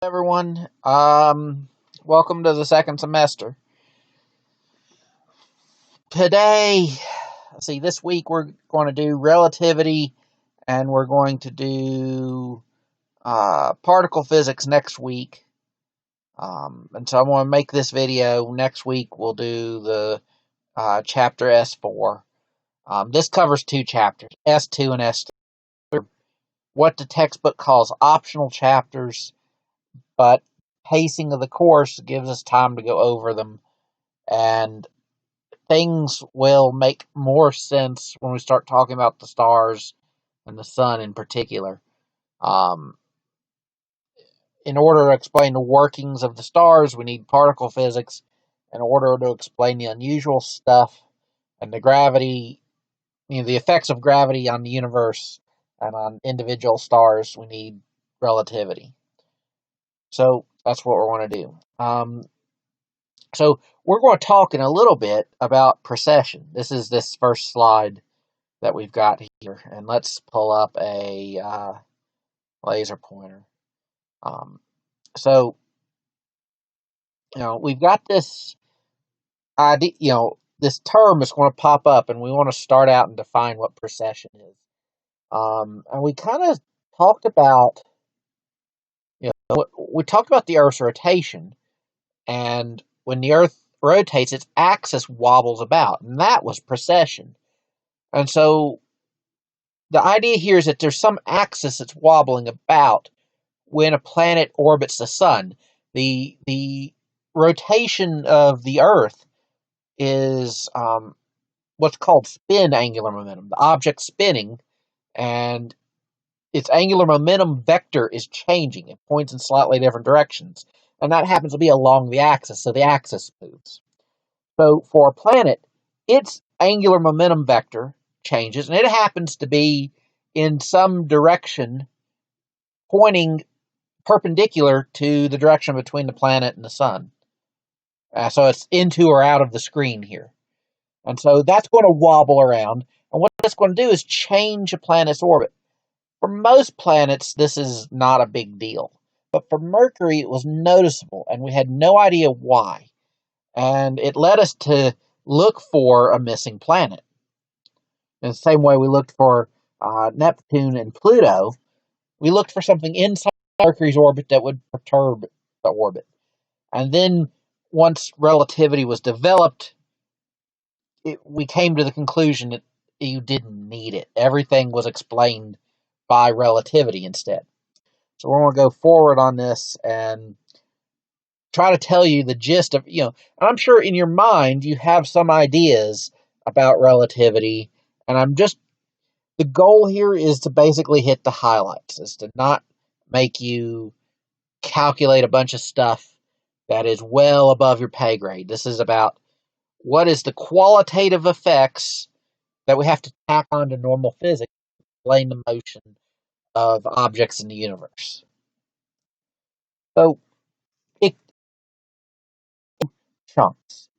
Everyone. Welcome to the second semester. Today, let's see, this week we're going to do relativity and we're going to do particle physics next week. And so I'm going to make this video. Next week we'll do the chapter S4. This covers two chapters, S2 and S3. What the textbook calls optional chapters, but pacing of the course gives us time to go over them, and things will make more sense when we start talking about the stars and the sun in particular. Um, in order to explain the workings of the stars, we need particle physics. In order to explain the unusual stuff and the gravity, the effects of gravity on the universe and on individual stars, we need relativity. So that's what we want to do. So we're going to talk in a little bit about precession. This is this first slide that we've got here, and let's pull up a laser pointer. So we've got this idea. This term is going to pop up, and we want to start out and define what precession is. And we kind of talked about, we talked about the Earth's rotation, and when the Earth rotates, its axis wobbles about, and that was precession. And so the idea here is that there's some axis that's wobbling about when a planet orbits the sun. The rotation of the Earth is what's called spin angular momentum. The object spinning, and its angular momentum vector is changing. It points in slightly different directions, and that happens to be along the axis, so the axis moves. So for a planet, its angular momentum vector changes, and it happens to be in some direction pointing perpendicular to the direction between the planet and the sun. So it's into or out of the screen here. And so that's going to wobble around. And what it's going to do is change a planet's orbit. For most planets, this is not a big deal. But for Mercury, it was noticeable, and we had no idea why. And it led us to look for a missing planet. In the same way we looked for Neptune and Pluto, we looked for something inside Mercury's orbit that would perturb the orbit. And then once relativity was developed, we came to the conclusion that you didn't need it. Everything was explained by relativity instead. So we're going to go forward on this and try to tell you the gist of, and I'm sure in your mind you have some ideas about relativity, and the goal here is to basically hit the highlights, is to not make you calculate a bunch of stuff that is well above your pay grade. This is about what is the qualitative effects that we have to tack on to normal physics to explain the motion of objects in the universe. So, it chunks.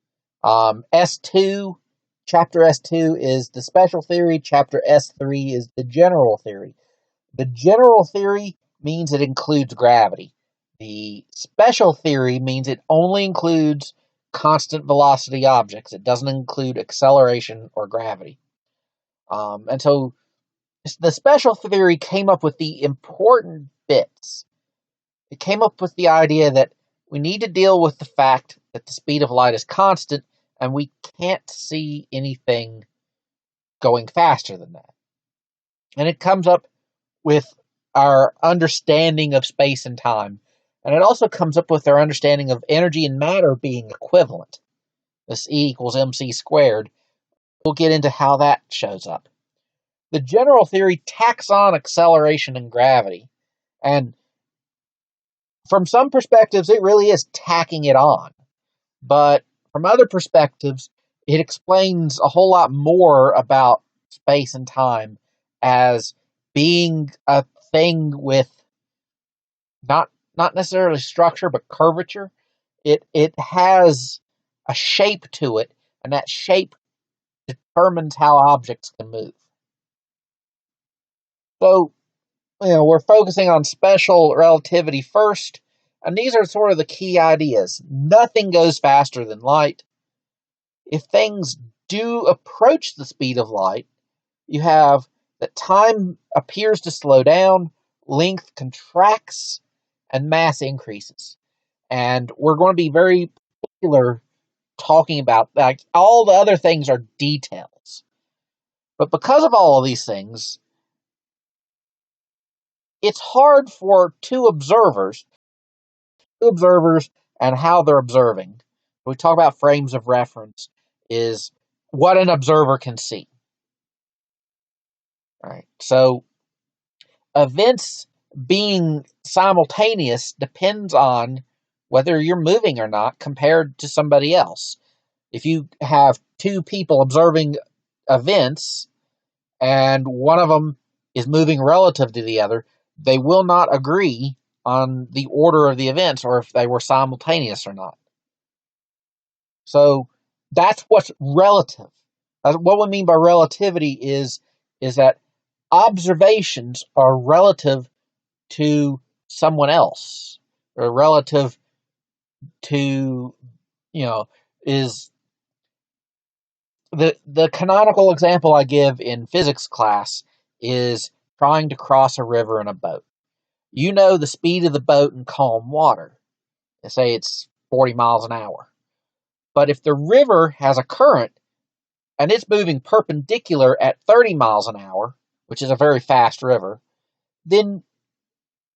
S2, chapter S2 is the special theory, chapter S3 is the general theory. The general theory means it includes gravity. The special theory means it only includes constant velocity objects. It doesn't include acceleration or gravity. And so the special theory came up with the important bits. It came up with the idea that we need to deal with the fact that the speed of light is constant and we can't see anything going faster than that. And it comes up with our understanding of space and time. And it also comes up with our understanding of energy and matter being equivalent. This E equals mc squared. We'll get into how that shows up. The general theory tacks on acceleration and gravity. And from some perspectives, it really is tacking it on. But from other perspectives, it explains a whole lot more about space and time as being a thing with not necessarily structure, but curvature. It has a shape to it, and that shape determines how objects can move. So, we're focusing on special relativity first, And these are sort of the key ideas. Nothing goes faster than light. If things do approach the speed of light, you have that time appears to slow down, length contracts, and mass increases. And we're going to be very particular talking about, like, all the other things are details. But because of all of these things, it's hard for two observers and how they're observing. We talk about frames of reference is what an observer can see. All right. So events being simultaneous depends on whether you're moving or not compared to somebody else. If you have two people observing events and one of them is moving relative to the other, they will not agree on the order of the events or if they were simultaneous or not. So that's what's relative. What we mean by relativity is that observations are relative to someone else, or relative to, is the canonical example I give in physics class is trying to cross a river in a boat. You know the speed of the boat in calm water. They say it's 40 miles an hour. But if the river has a current and it's moving perpendicular at 30 miles an hour, which is a very fast river, then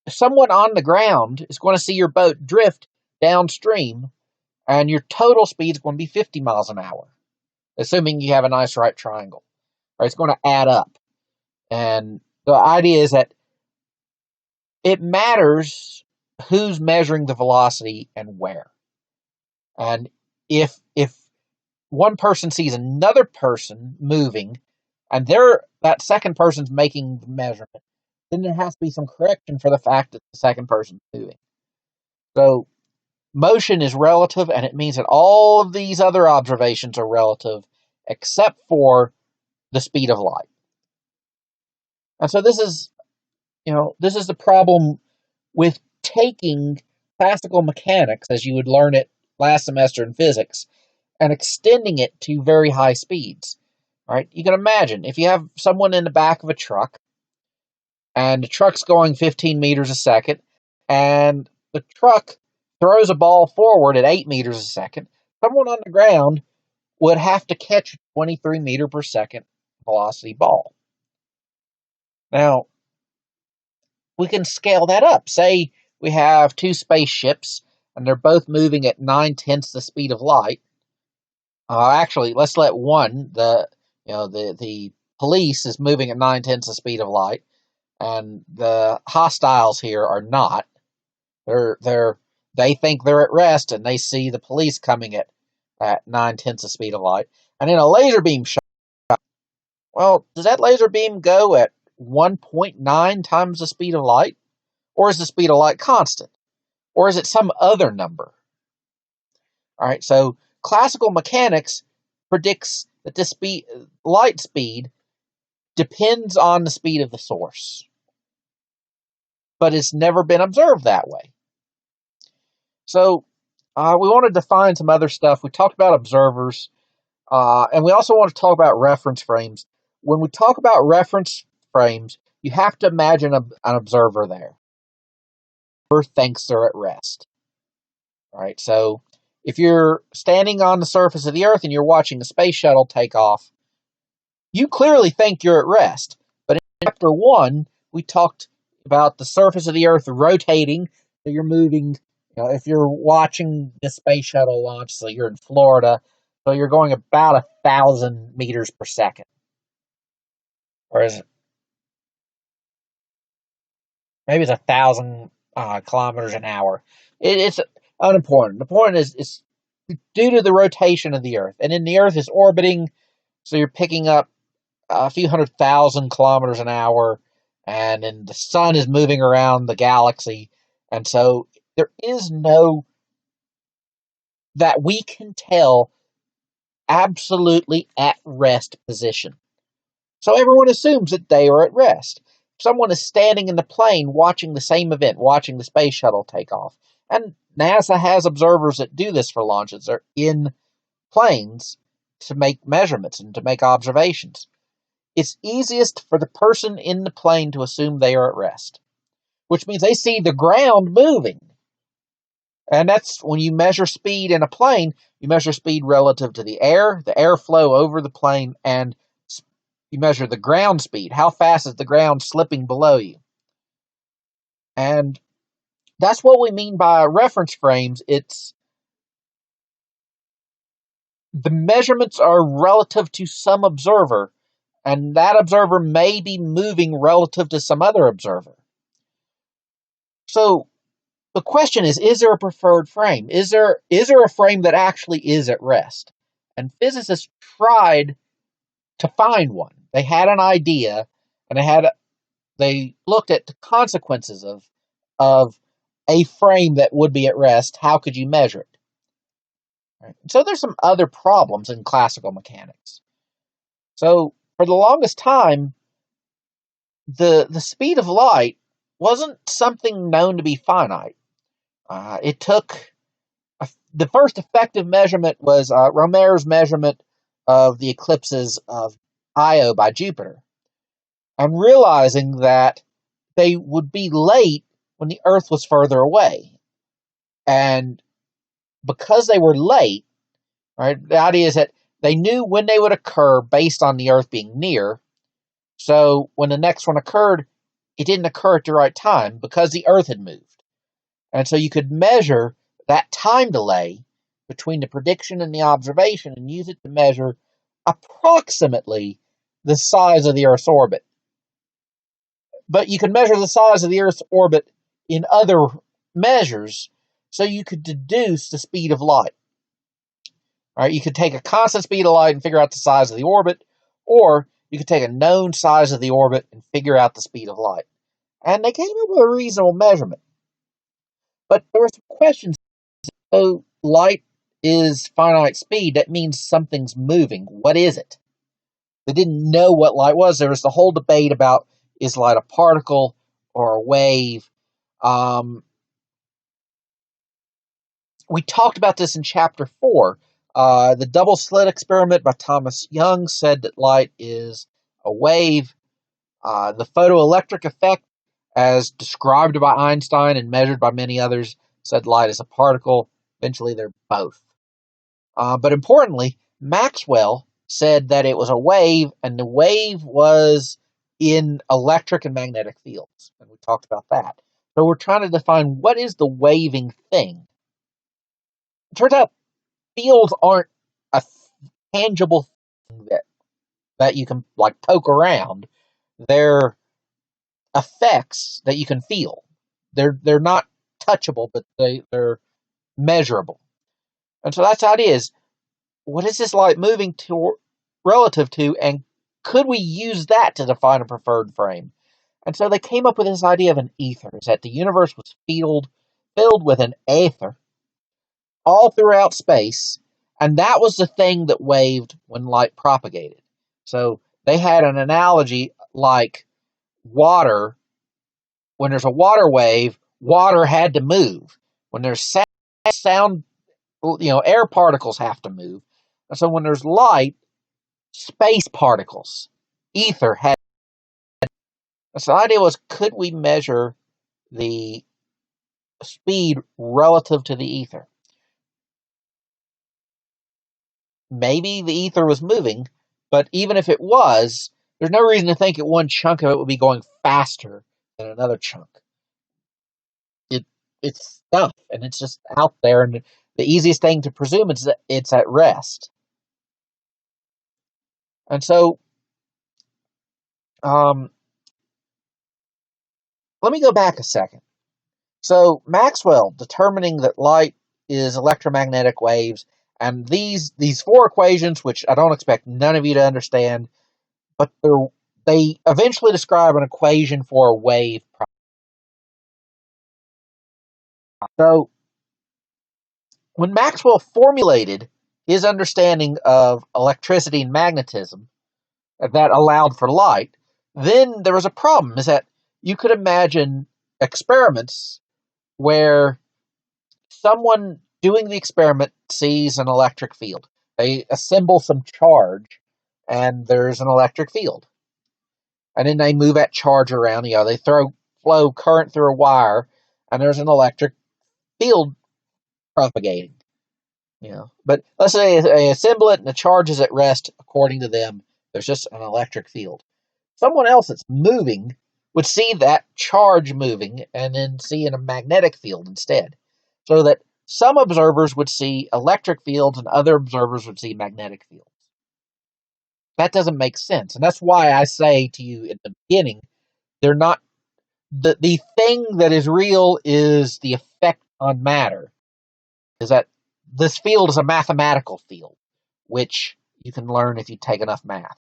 someone on the ground is going to see your boat drift downstream, and your total speed is going to be 50 miles an hour, assuming you have a nice right triangle. Right? It's going to add up. And the idea is that it matters who's measuring the velocity and where. And if one person sees another person moving, and that second person's making the measurement, then there has to be some correction for the fact that the second person's moving. So motion is relative, and it means that all of these other observations are relative, except for the speed of light. And so this is the problem with taking classical mechanics, as you would learn it last semester in physics, and extending it to very high speeds. All right, you can imagine if you have someone in the back of a truck, and the truck's going 15 meters a second, and the truck throws a ball forward at 8 meters a second, someone on the ground would have to catch a 23 meter per second velocity ball. Now, we can scale that up. Say we have two spaceships, and they're both moving at 9/10 the speed of light. Actually, let's let one, the police is moving at 9/10 the speed of light, and the hostiles here are not. They think they're at rest, and they see the police coming at 9/10 the speed of light. And then a laser beam shot. Well, does that laser beam go at 1.9 times the speed of light? Or is the speed of light constant? Or is it some other number? All right, so classical mechanics predicts that the light speed depends on the speed of the source. But it's never been observed that way. So we wanted to find some other stuff. We talked about observers, and we also want to talk about reference frames. When we talk about reference frames, you have to imagine an observer there. Earth thinks they're at rest. All right, so if you're standing on the surface of the Earth and you're watching the space shuttle take off, you clearly think you're at rest. But in chapter 1, we talked about the surface of the Earth rotating, so you're moving. If you're watching the space shuttle launch, so you're in Florida, so you're going about 1,000 meters per second. Or is it? Maybe it's 1,000 kilometers an hour. It's unimportant. The point is due to the rotation of the Earth. And then the Earth is orbiting, so you're picking up a few 100,000 kilometers an hour, and then the sun is moving around the galaxy. And so there is no, that we can tell, absolutely at rest position. So everyone assumes that they are at rest. If someone is standing in the plane watching the same event, watching the space shuttle take off, And NASA has observers that do this for launches. They're in planes to make measurements and to make observations. It's easiest for the person in the plane to assume they are at rest, which means they see the ground moving. And that's when you measure speed in a plane, you measure speed relative to the airflow over the plane, and you measure the ground speed. How fast is the ground slipping below you? And that's what we mean by reference frames. It's the measurements are relative to some observer, and that observer may be moving relative to some other observer. So the question is there a preferred frame? Is there a frame that actually is at rest? And physicists tried to find one. They had an idea, and they looked at the consequences of a frame that would be at rest. How could you measure it? Right. So there's some other problems in classical mechanics. So for the longest time, the speed of light wasn't something known to be finite. It took the first effective measurement was Romero's measurement of the eclipses of Io by Jupiter, and realizing that they would be late when the Earth was further away. And because they were late, right, the idea is that they knew when they would occur based on the Earth being near. So when the next one occurred, it didn't occur at the right time because the Earth had moved. And so you could measure that time delay between the prediction and the observation and use it to measure approximately the size of the Earth's orbit. But you could measure the size of the Earth's orbit in other measures, so you could deduce the speed of light. Right? You could take a constant speed of light and figure out the size of the orbit, or you could take a known size of the orbit and figure out the speed of light. And they came up with a reasonable measurement. But there were some questions. So light is finite speed. That means something's moving. What is it? They didn't know what light was. There was the whole debate about, is light a particle or a wave? We talked about this in chapter 4. The double slit experiment by Thomas Young said that light is a wave. The photoelectric effect, as described by Einstein and measured by many others, said light is a particle. Eventually, they're both. But importantly, Maxwell said that it was a wave, and the wave was in electric and magnetic fields. And we talked about that. So we're trying to define what is the waving thing. It turns out fields aren't a tangible thing that you can like poke around. They're effects that you can feel. They're not touchable, but they're measurable. And so that's how it is. What is this light moving to relative to, and could we use that to define a preferred frame? And so they came up with this idea of an ether, is that the universe was filled with an ether all throughout space, and that was the thing that waved when light propagated. So they had an analogy like water. When there's a water wave, water had to move. When there's sound, air particles have to move. And so when there's light, space particles, ether had. So the idea was, could we measure the speed relative to the ether? Maybe the ether was moving, but even if it was, there's no reason to think that one chunk of it would be going faster than another chunk. It's stuff, and it's just out there, and the easiest thing to presume is that it's at rest. And so, let me go back a second. So Maxwell determining that light is electromagnetic waves, and these 4 equations, which I don't expect none of you to understand, but they eventually describe an equation for a wave. So when Maxwell formulated his understanding of electricity and magnetism that allowed for light, then there was a problem, is that you could imagine experiments where someone doing the experiment sees an electric field. They assemble some charge, and there's an electric field. And then they move that charge around. They flow current through a wire, and there's an electric field propagating. But let's say they assemble it, and the charge is at rest. According to them, there's just an electric field. Someone else that's moving would see that charge moving and then see a magnetic field instead. So that some observers would see electric fields and other observers would see magnetic fields. That doesn't make sense. And that's why I say to you in the beginning, they're not the thing that is real is the effect on matter. Is that this field is a mathematical field, which you can learn if you take enough math.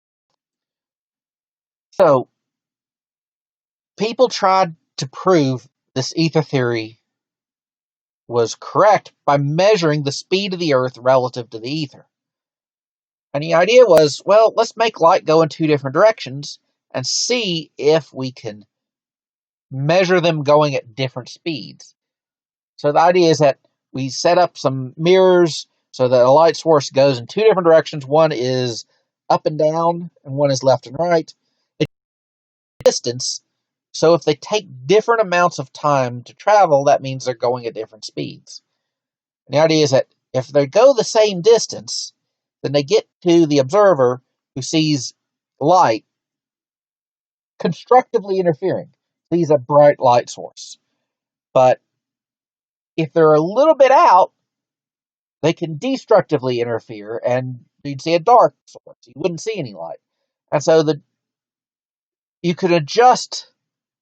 So people tried to prove this ether theory was correct by measuring the speed of the Earth relative to the ether. And the idea was, well, let's make light go in two different directions and see if we can measure them going at different speeds. So the idea is that we set up some mirrors so that a light source goes in two different directions. One is up and down, and one is left and right. It's distance. So if they take different amounts of time to travel, that means they're going at different speeds. And the idea is that if they go the same distance, then they get to the observer who sees light constructively interfering, sees a bright light source. But if they're a little bit out, they can destructively interfere, and you'd see a dark source. You wouldn't see any light. And so you could adjust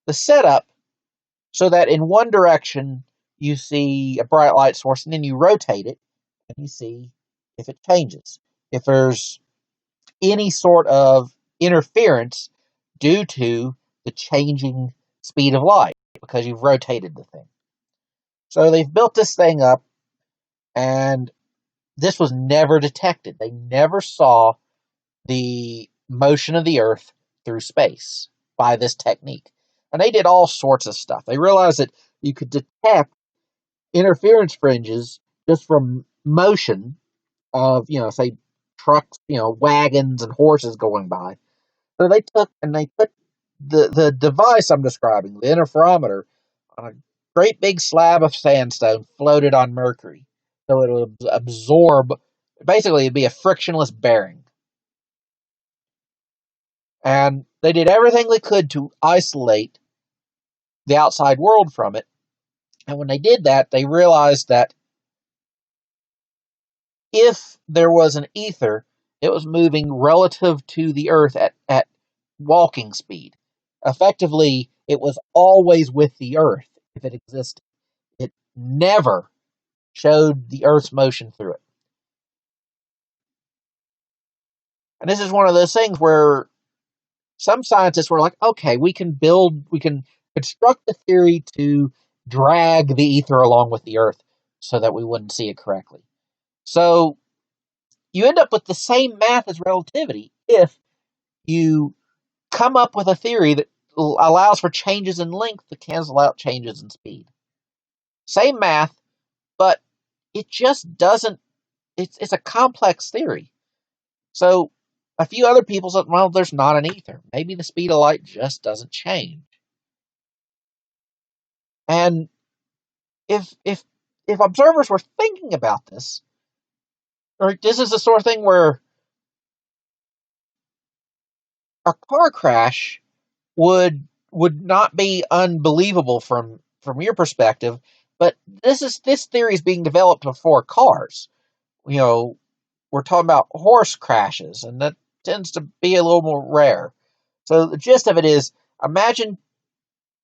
the setup so that in one direction you see a bright light source, and then you rotate it, and you see if it changes. If there's any sort of interference due to the changing speed of light, because you've rotated the thing. So they've built this thing up, and this was never detected. They never saw the motion of the Earth through space by this technique. And they did all sorts of stuff. They realized that you could detect interference fringes just from motion of, say, trucks, wagons and horses going by. So they put the device I'm describing, the interferometer, on a great big slab of sandstone floated on mercury. So it would absorb, basically it'd be a frictionless bearing. And they did everything they could to isolate the outside world from it. And when they did that, they realized that if there was an ether, it was moving relative to the Earth at walking speed. Effectively, it was always with the Earth if it existed. It never showed the Earth's motion through it. And this is one of those things where some scientists were like, okay, we can construct a theory to drag the ether along with the Earth so that we wouldn't see it correctly. So you end up with the same math as relativity if you come up with a theory that allows for changes in length to cancel out changes in speed. Same math, but it just doesn't, it's a complex theory. So a few other people said, well, there's not an ether. Maybe the speed of light just doesn't change. And if observers were thinking about this, or this is the sort of thing where a car crash would not be unbelievable from your perspective, but this theory is being developed before cars. We're talking about horse crashes, and that tends to be a little more rare. So the gist of it is, imagine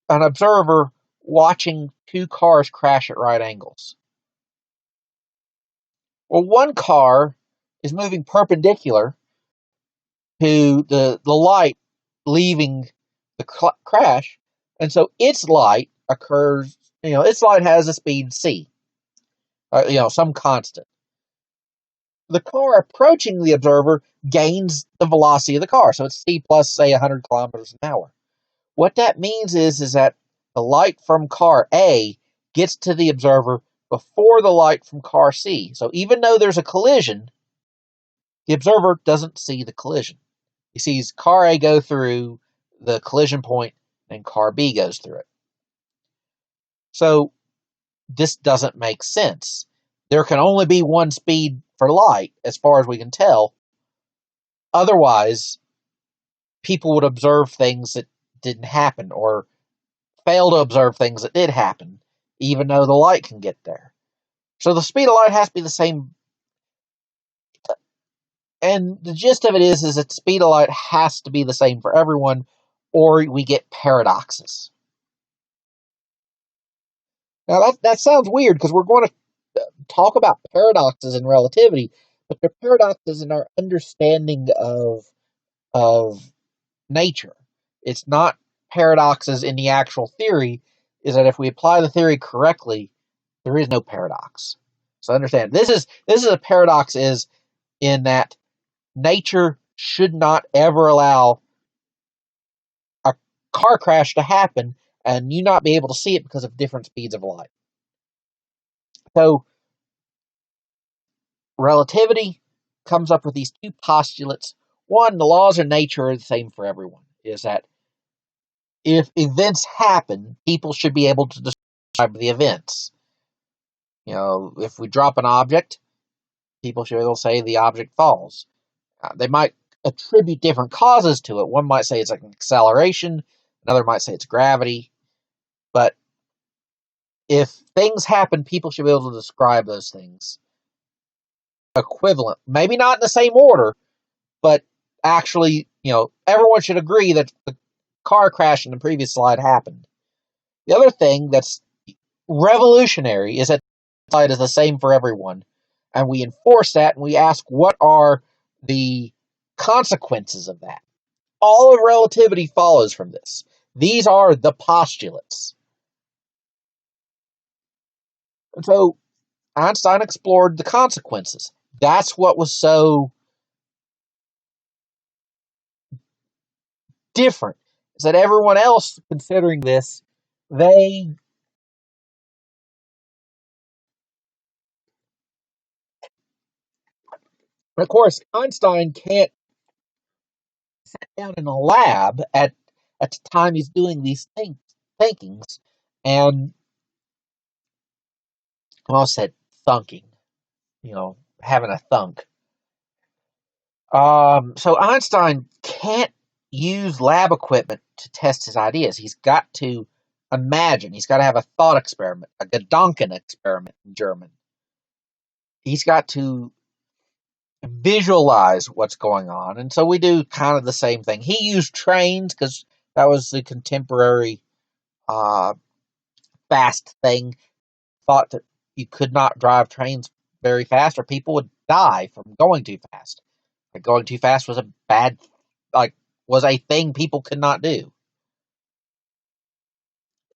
an observer watching two cars crash at right angles. Well, one car is moving perpendicular to the light leaving the crash, and so its light occurs, its light has a speed c, some constant. The car approaching the observer gains the velocity of the car, so it's c plus, say, 100 kilometers an hour. What that means is that the light from car A gets to the observer before the light from car C. So even though there's a collision, the observer doesn't see the collision. He sees car A go through the collision point and car B goes through it. So this doesn't make sense. There can only be one speed for light, as far as we can tell. Otherwise, people would observe things that didn't happen or fail to observe things that did happen, even though the light can get there. So the speed of light has to be the same. And the gist of it is that the speed of light has to be the same for everyone, or we get paradoxes. Now that sounds weird because we're going to talk about paradoxes in relativity, but they're paradoxes in our understanding of nature. It's not paradoxes in the actual theory. Is that if we apply the theory correctly, there is no paradox. So understand this is a paradox is in that nature should not ever allow a car crash to happen and you not be able to see it because of different speeds of light. So relativity comes up with these two postulates. One, the laws of nature are the same for everyone. Is that if events happen, people should be able to describe the events. You know, if we drop an object, people should be able to say the object falls. They might attribute different causes to it. One might say it's like an acceleration, another might say it's gravity. But if things happen, people should be able to describe those things equivalent. Maybe not in the same order, but actually, everyone should agree that the car crash in the previous slide happened. The other thing that's revolutionary is that the slide is the same for everyone. And we enforce that and we ask what are the consequences of that. All of relativity follows from this. These are the postulates. And so Einstein explored the consequences. That's what was so different. Is that everyone else considering this, they of course Einstein can't sit down in a lab at the time he's doing these thinkings and I said thunking, having a thunk. So Einstein can't use lab equipment to test his ideas. He's got to imagine. He's got to have a thought experiment, a Gedanken experiment in German. He's got to visualize what's going on. And so we do kind of the same thing. He used trains because that was the contemporary fast thing. Thought that you could not drive trains very fast or people would die from going too fast. Like going too fast was was a thing people could not do.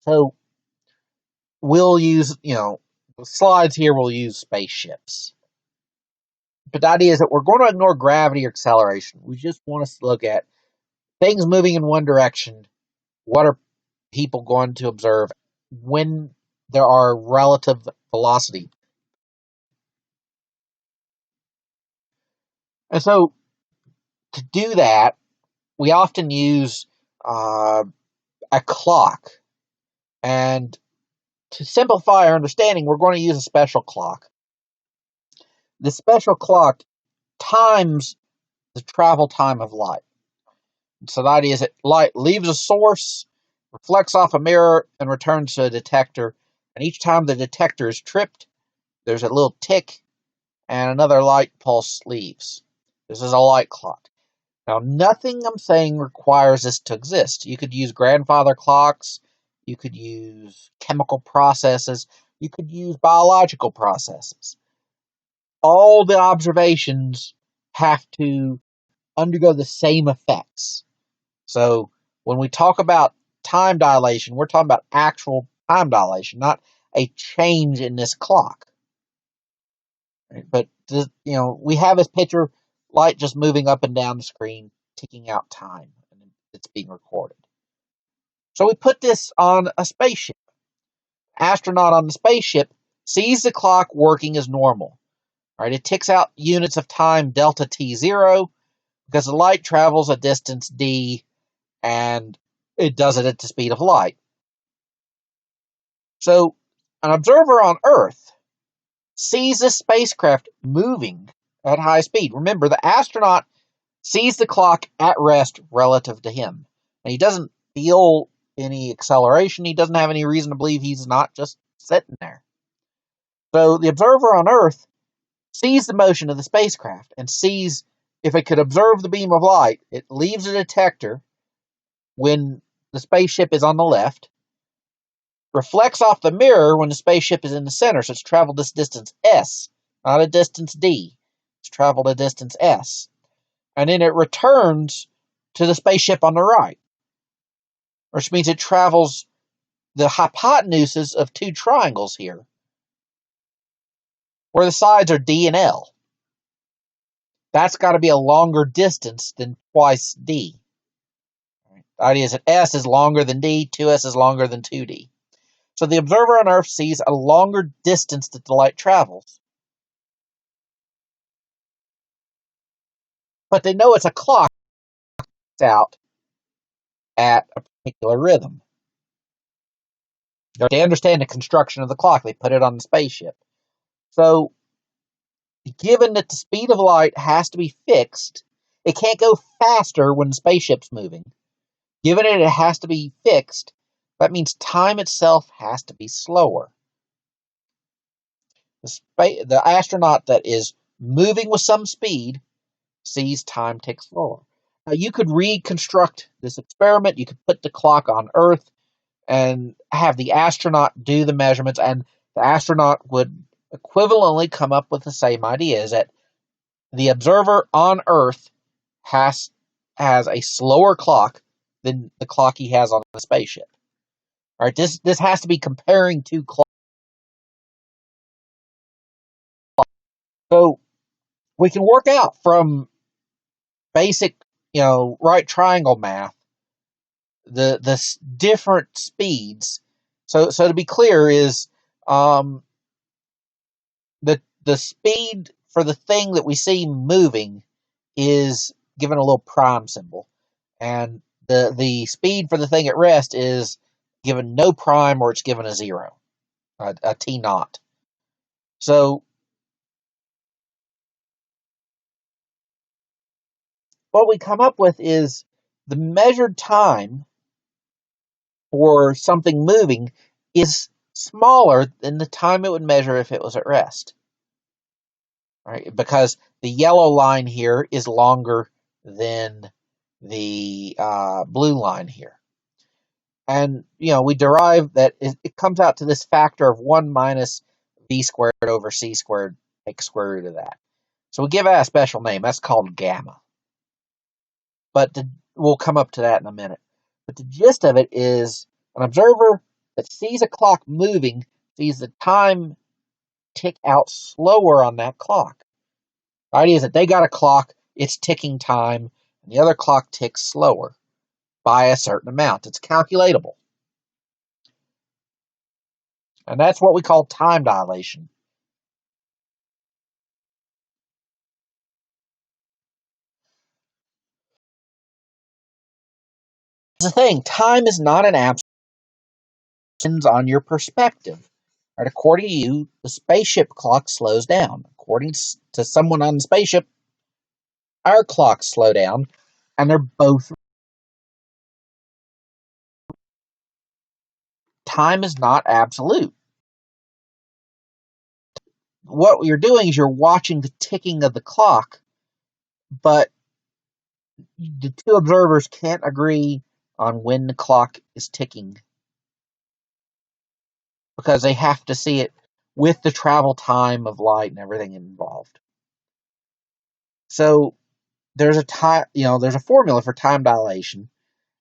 So we'll use, the slides here will use spaceships. But the idea is that we're going to ignore gravity or acceleration. We just want to look at things moving in one direction. What are people going to observe when there are relative velocity? And so to do that, we often use a clock. And to simplify our understanding, we're going to use a special clock. The special clock times the travel time of light. So the idea is that light leaves a source, reflects off a mirror, and returns to a detector. And each time the detector is tripped, there's a little tick, and another light pulse leaves. This is a light clock. Now, nothing I'm saying requires this to exist. You could use grandfather clocks. You could use chemical processes. You could use biological processes. All the observations have to undergo the same effects. So when we talk about time dilation, we're talking about actual time dilation, not a change in this clock. Right? But we have this picture, light just moving up and down the screen, ticking out time, and it's being recorded. So we put this on a spaceship. Astronaut on the spaceship sees the clock working as normal. Right? It ticks out units of time delta t0 because the light travels a distance d, and it does it at the speed of light. So an observer on Earth sees this spacecraft moving at high speed. Remember, the astronaut sees the clock at rest relative to him. And he doesn't feel any acceleration. He doesn't have any reason to believe he's not just sitting there. So the observer on Earth sees the motion of the spacecraft and sees if it could observe the beam of light, it leaves a detector when the spaceship is on the left, reflects off the mirror when the spaceship is in the center, so it's traveled this distance s, not a distance d. It's traveled a distance s. And then it returns to the spaceship on the right, which means it travels the hypotenuses of two triangles here, where the sides are d and l. That's got to be a longer distance than twice d. The idea is that s is longer than d, 2s is longer than 2d. So the observer on Earth sees a longer distance that the light travels. But they know it's a clock out at a particular rhythm. They understand the construction of the clock. They put it on the spaceship. So, given that the speed of light has to be fixed, it can't go faster when the spaceship's moving. Given it has to be fixed, that means time itself has to be slower. The astronaut that is moving with some speed sees time tick slower. Now, you could reconstruct this experiment. You could put the clock on Earth and have the astronaut do the measurements, and the astronaut would equivalently come up with the same idea, is that the observer on Earth has a slower clock than the clock he has on the spaceship. All right, this has to be comparing two clocks. So we can work out from basic, right triangle math, the different speeds. So to be clear, is the speed for the thing that we see moving is given a little prime symbol, and the speed for the thing at rest is given no prime, or it's given a zero, a t naught. So what we come up with is the measured time for something moving is smaller than the time it would measure if it was at rest. Right? Because the yellow line here is longer than the blue line here. And, we derive that it comes out to this factor of 1 minus v squared over c squared, take square root of that. So we give that a special name. That's called gamma. But we'll come up to that in a minute. But the gist of it is an observer that sees a clock moving sees the time tick out slower on that clock. The idea is that they got a clock, it's ticking time, and the other clock ticks slower by a certain amount. It's calculatable. And that's what we call time dilation. The thing, time is not an absolute, depends on your perspective. Right? According to you, the spaceship clock slows down. According to someone on the spaceship, our clocks slow down, and they're both. Time is not absolute. What you're doing is you're watching the ticking of the clock, but the two observers can't agree on when the clock is ticking because they have to see it with the travel time of light and everything involved. So there's a formula for time dilation,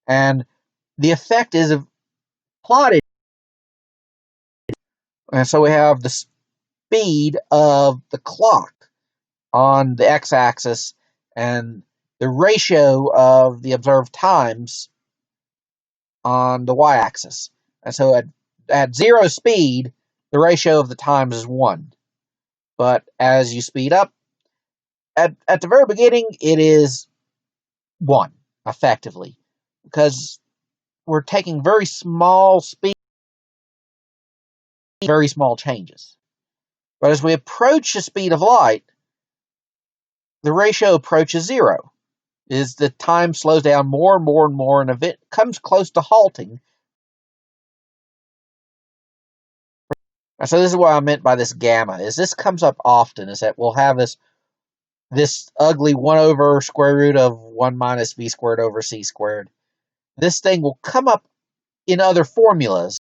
and the effect is plotted. And so we have the speed of the clock on the x-axis and the ratio of the observed times on the y-axis. And so at zero speed, the ratio of the times is 1. But as you speed up, at the very beginning, it is 1, effectively, because we're taking very small speed, very small changes. But as we approach the speed of light, the ratio approaches 0. Is the time slows down more and more and more, and it comes close to halting. So this is what I meant by this gamma. Is this comes up often? Is that we'll have this ugly 1 over square root of 1 minus v squared over c squared. This thing will come up in other formulas,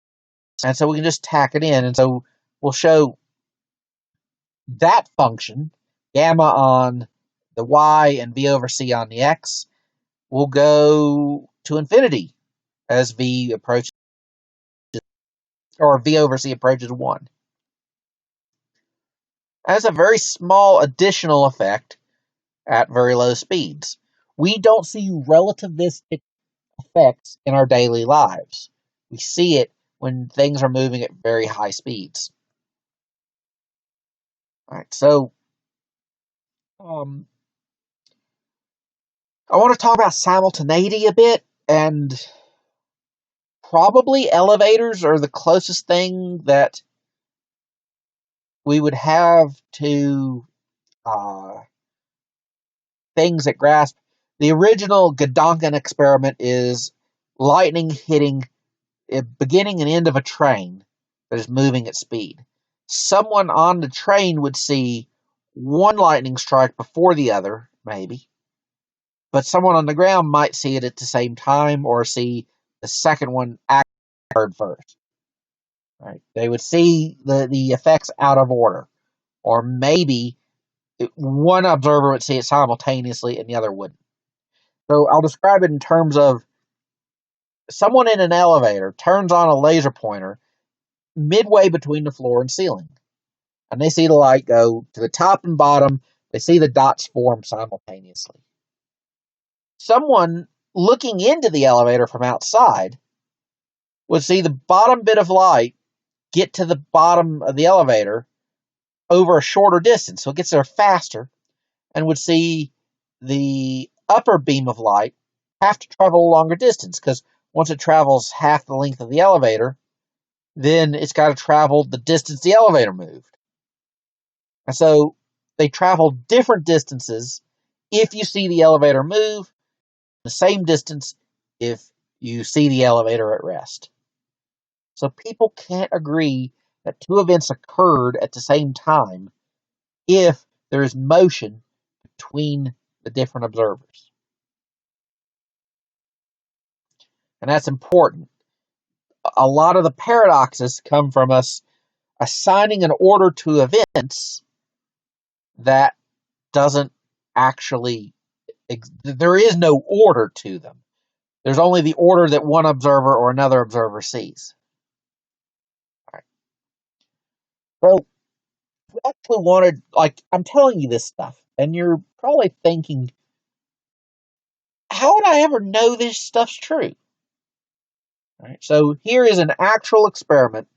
and so we can just tack it in. And so we'll show that function, gamma on the y and v over c on the x, will go to infinity as v approaches, or v over c approaches 1. As a very small additional effect at very low speeds. We don't see relativistic effects in our daily lives. We see it when things are moving at very high speeds. All right, so I want to talk about simultaneity a bit, and probably elevators are the closest thing that we would have to things that grasp. The original Gedanken experiment is lightning hitting a beginning and end of a train that is moving at speed. Someone on the train would see one lightning strike before the other, maybe, but someone on the ground might see it at the same time or see the second one occurred first. Right? They would see the effects out of order, or maybe one observer would see it simultaneously and the other wouldn't. So I'll describe it in terms of someone in an elevator turns on a laser pointer midway between the floor and ceiling, and they see the light go to the top and bottom. They see the dots form simultaneously. Someone looking into the elevator from outside would see the bottom bit of light get to the bottom of the elevator over a shorter distance, so it gets there faster, and would see the upper beam of light have to travel a longer distance, because once it travels half the length of the elevator, then it's got to travel the distance the elevator moved. And so they travel different distances if you see the elevator move, the same distance if you see the elevator at rest. So people can't agree that two events occurred at the same time if there is motion between the different observers. And that's important. A lot of the paradoxes come from us assigning an order to events that doesn't actually, there is no order to them. There's only the order that one observer or another observer sees. All right. So, if we actually wanted, like, I'm telling you this stuff, and you're probably thinking, how would I ever know this stuff's true? All right. So, here is an actual experiment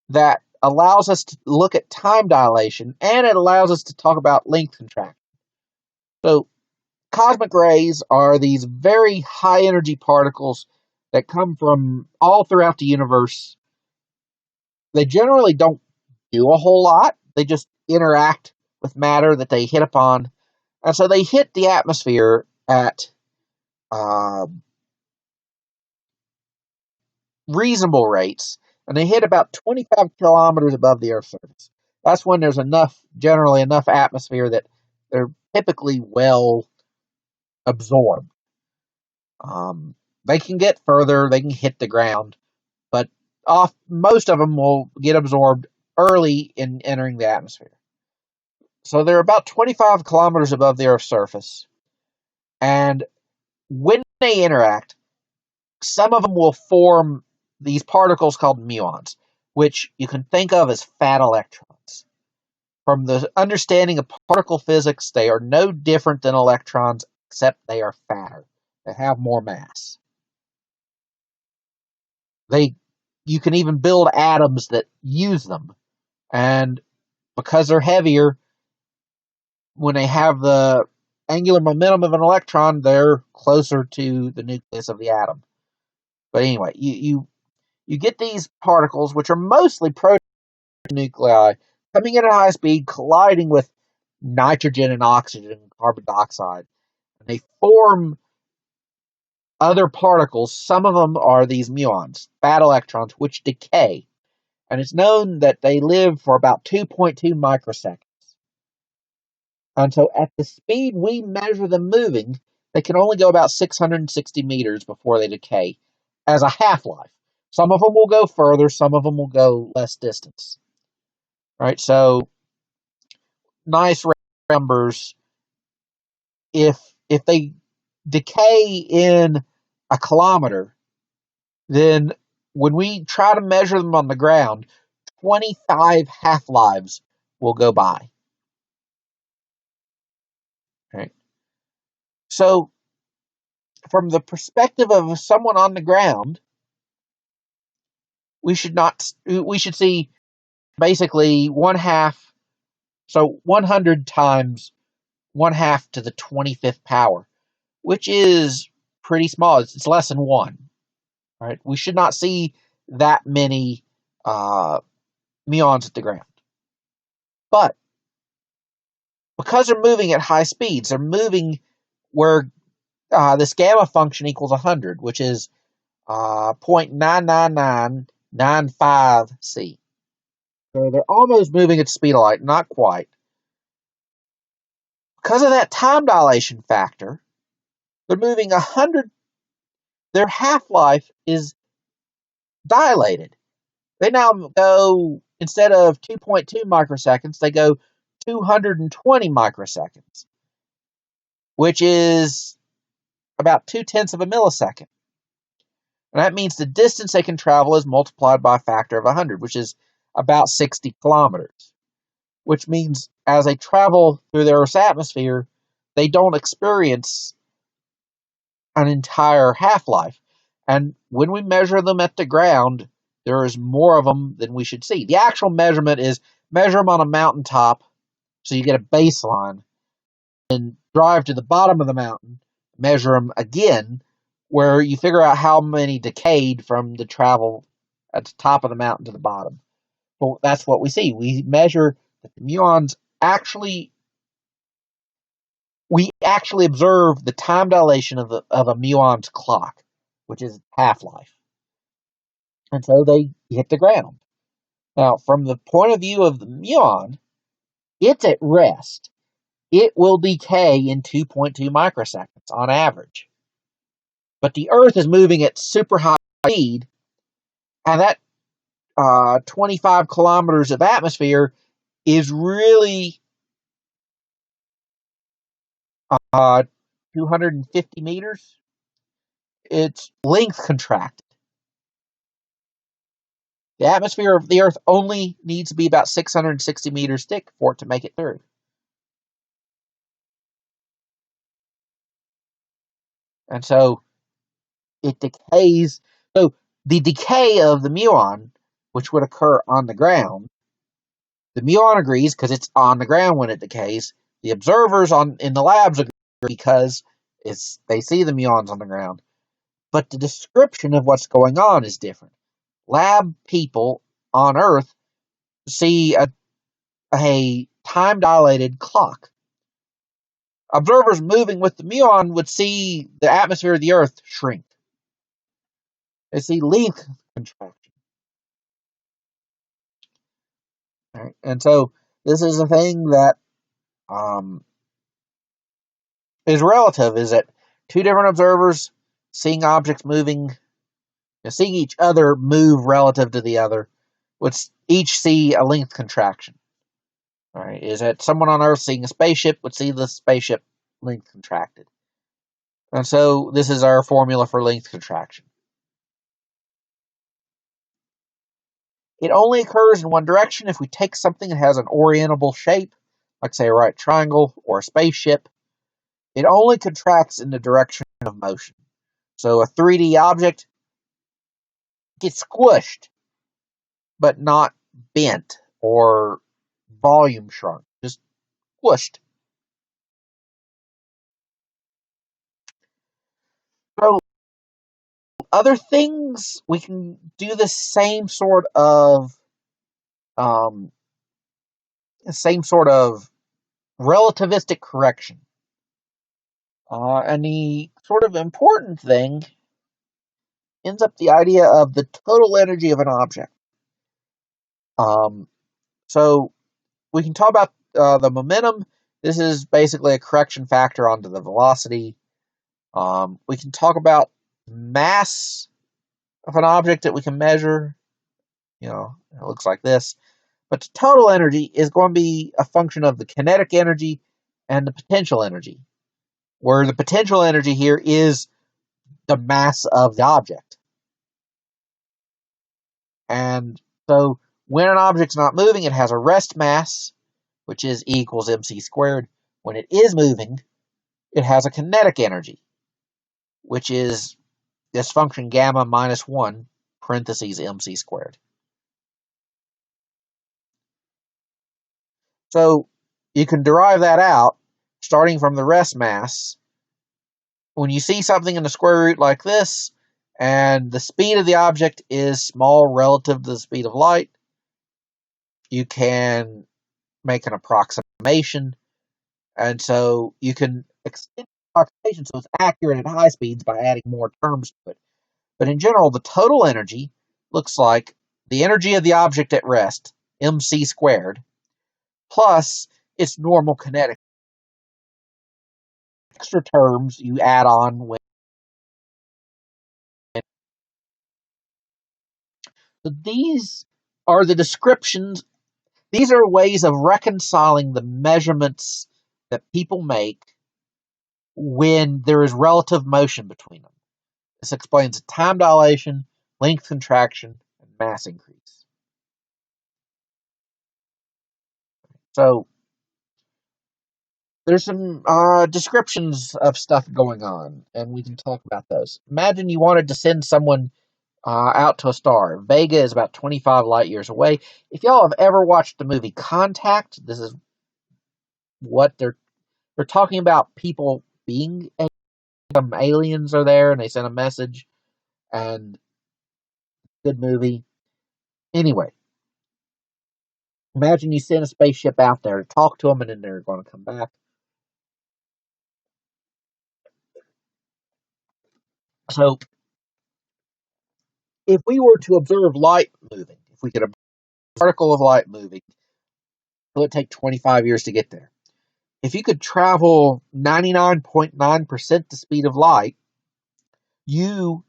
that allows us to look at time dilation, and it allows us to talk about length contraction. So, cosmic rays are these very high energy particles that come from all throughout the universe. They generally don't do a whole lot. They just interact with matter that they hit upon. And so they hit the atmosphere at reasonable rates, and they hit about 25 kilometers above the Earth's surface. That's when there's generally enough atmosphere that they're typically well absorbed. They can get further, they can hit the ground, but most of them will get absorbed early in entering the atmosphere. So they're about 25 kilometers above the Earth's surface, and when they interact, some of them will form these particles called muons, which you can think of as fat electrons. From the understanding of particle physics, they are no different than electrons, except they are fatter. They have more mass. They you can even build atoms that use them. And because they're heavier, when they have the angular momentum of an electron, they're closer to the nucleus of the atom. But anyway, you get these particles, which are mostly proton nuclei, coming in at high speed, colliding with nitrogen and oxygen and carbon dioxide. And they form other particles. Some of them are these muons, fat electrons, which decay. And it's known that they live for about 2.2 microseconds. And so at the speed we measure them moving, they can only go about 660 meters before they decay as a half-life. Some of them will go further, some of them will go less distance. Right? So nice numbers. If they decay in a kilometer, then when we try to measure them on the ground, 25 half-lives will go by. Right? So from the perspective of someone on the ground, we should see basically 1/2, so 100 times 1/2 to the 25th power, which is pretty small. It's less than 1. Right? We should not see that many muons at the ground. But because they're moving at high speeds, they're moving where this gamma function equals 100, which is 0.99995 C. So they're almost moving at the speed of light, not quite. Because of that time dilation factor, they're moving 100. Their half-life is dilated. They now go, instead of 2.2 microseconds, they go 220 microseconds, which is about 0.2 of a millisecond. And that means the distance they can travel is multiplied by a factor of 100, which is about 60 kilometers. Which means as they travel through the Earth's atmosphere, they don't experience an entire half-life. And when we measure them at the ground, there is more of them than we should see. The actual measurement is measure them on a mountaintop, so you get a baseline, and drive to the bottom of the mountain, measure them again, where you figure out how many decayed from the travel at the top of the mountain to the bottom. Well, that's what we see. We measure that the muons we actually observe the time dilation of a muon's clock, which is half-life. And so they hit the ground. Now, from the point of view of the muon, it's at rest. It will decay in 2.2 microseconds on average. But the Earth is moving at super high speed, and that 25 kilometers of atmosphere is really 250 meters. It's length contracted. The atmosphere of the Earth only needs to be about 660 meters thick for it to make it through. And so it decays. So the decay of the muon, which would occur on the ground, the muon agrees because it's on the ground when it decays. The observers in the labs agree because they see the muons on the ground. But the description of what's going on is different. Lab people on Earth see a time-dilated clock. Observers moving with the muon would see the atmosphere of the Earth shrink. They see length contraction. Right? And so this is a thing that is relative, is that two different observers seeing objects moving, seeing each other move relative to the other, would each see a length contraction. Right? Is that someone on Earth seeing a spaceship would see the spaceship length contracted. And so this is our formula for length contraction. It only occurs in one direction. If we take something that has an orientable shape, like say a right triangle or a spaceship, it only contracts in the direction of motion. So a 3D object gets squished but not bent or volume shrunk, just squished. So other things, we can do the um, same sort of relativistic correction. And the sort of important thing ends up the idea of the total energy of an object. Um, so we can talk about the momentum. This is basically a correction factor onto the velocity. We can talk about mass of an object that we can measure. It looks like this. But the total energy is going to be a function of the kinetic energy and the potential energy, where the potential energy here is the mass of the object. And so when an object's not moving, it has a rest mass, which is E equals mc squared. When it is moving, it has a kinetic energy, which is this function gamma minus 1 parentheses mc squared. So you can derive that out starting from the rest mass. When you see something in the square root like this, and the speed of the object is small relative to the speed of light, you can make an approximation. And so you can extend the approximation so it's accurate at high speeds by adding more terms to it. But in general, the total energy looks like the energy of the object at rest, mc squared, plus its normal kinetic. Extra terms you add on when. These are the descriptions. These are ways of reconciling the measurements that people make when there is relative motion between them. This explains time dilation, length contraction, and mass increase. So there's some descriptions of stuff going on, and we can talk about those. Imagine you wanted to send someone out to a star. Vega is about 25 light years away. If y'all have ever watched the movie Contact, this is what they're talking about. People being some aliens are there, and they send a message. And good movie. Anyway, imagine you send a spaceship out there to talk to them, and then they're going to come back. So if we were to observe light moving, if we could observe a particle of light moving, it would take 25 years to get there. If you could travel 99.9% the speed of light, you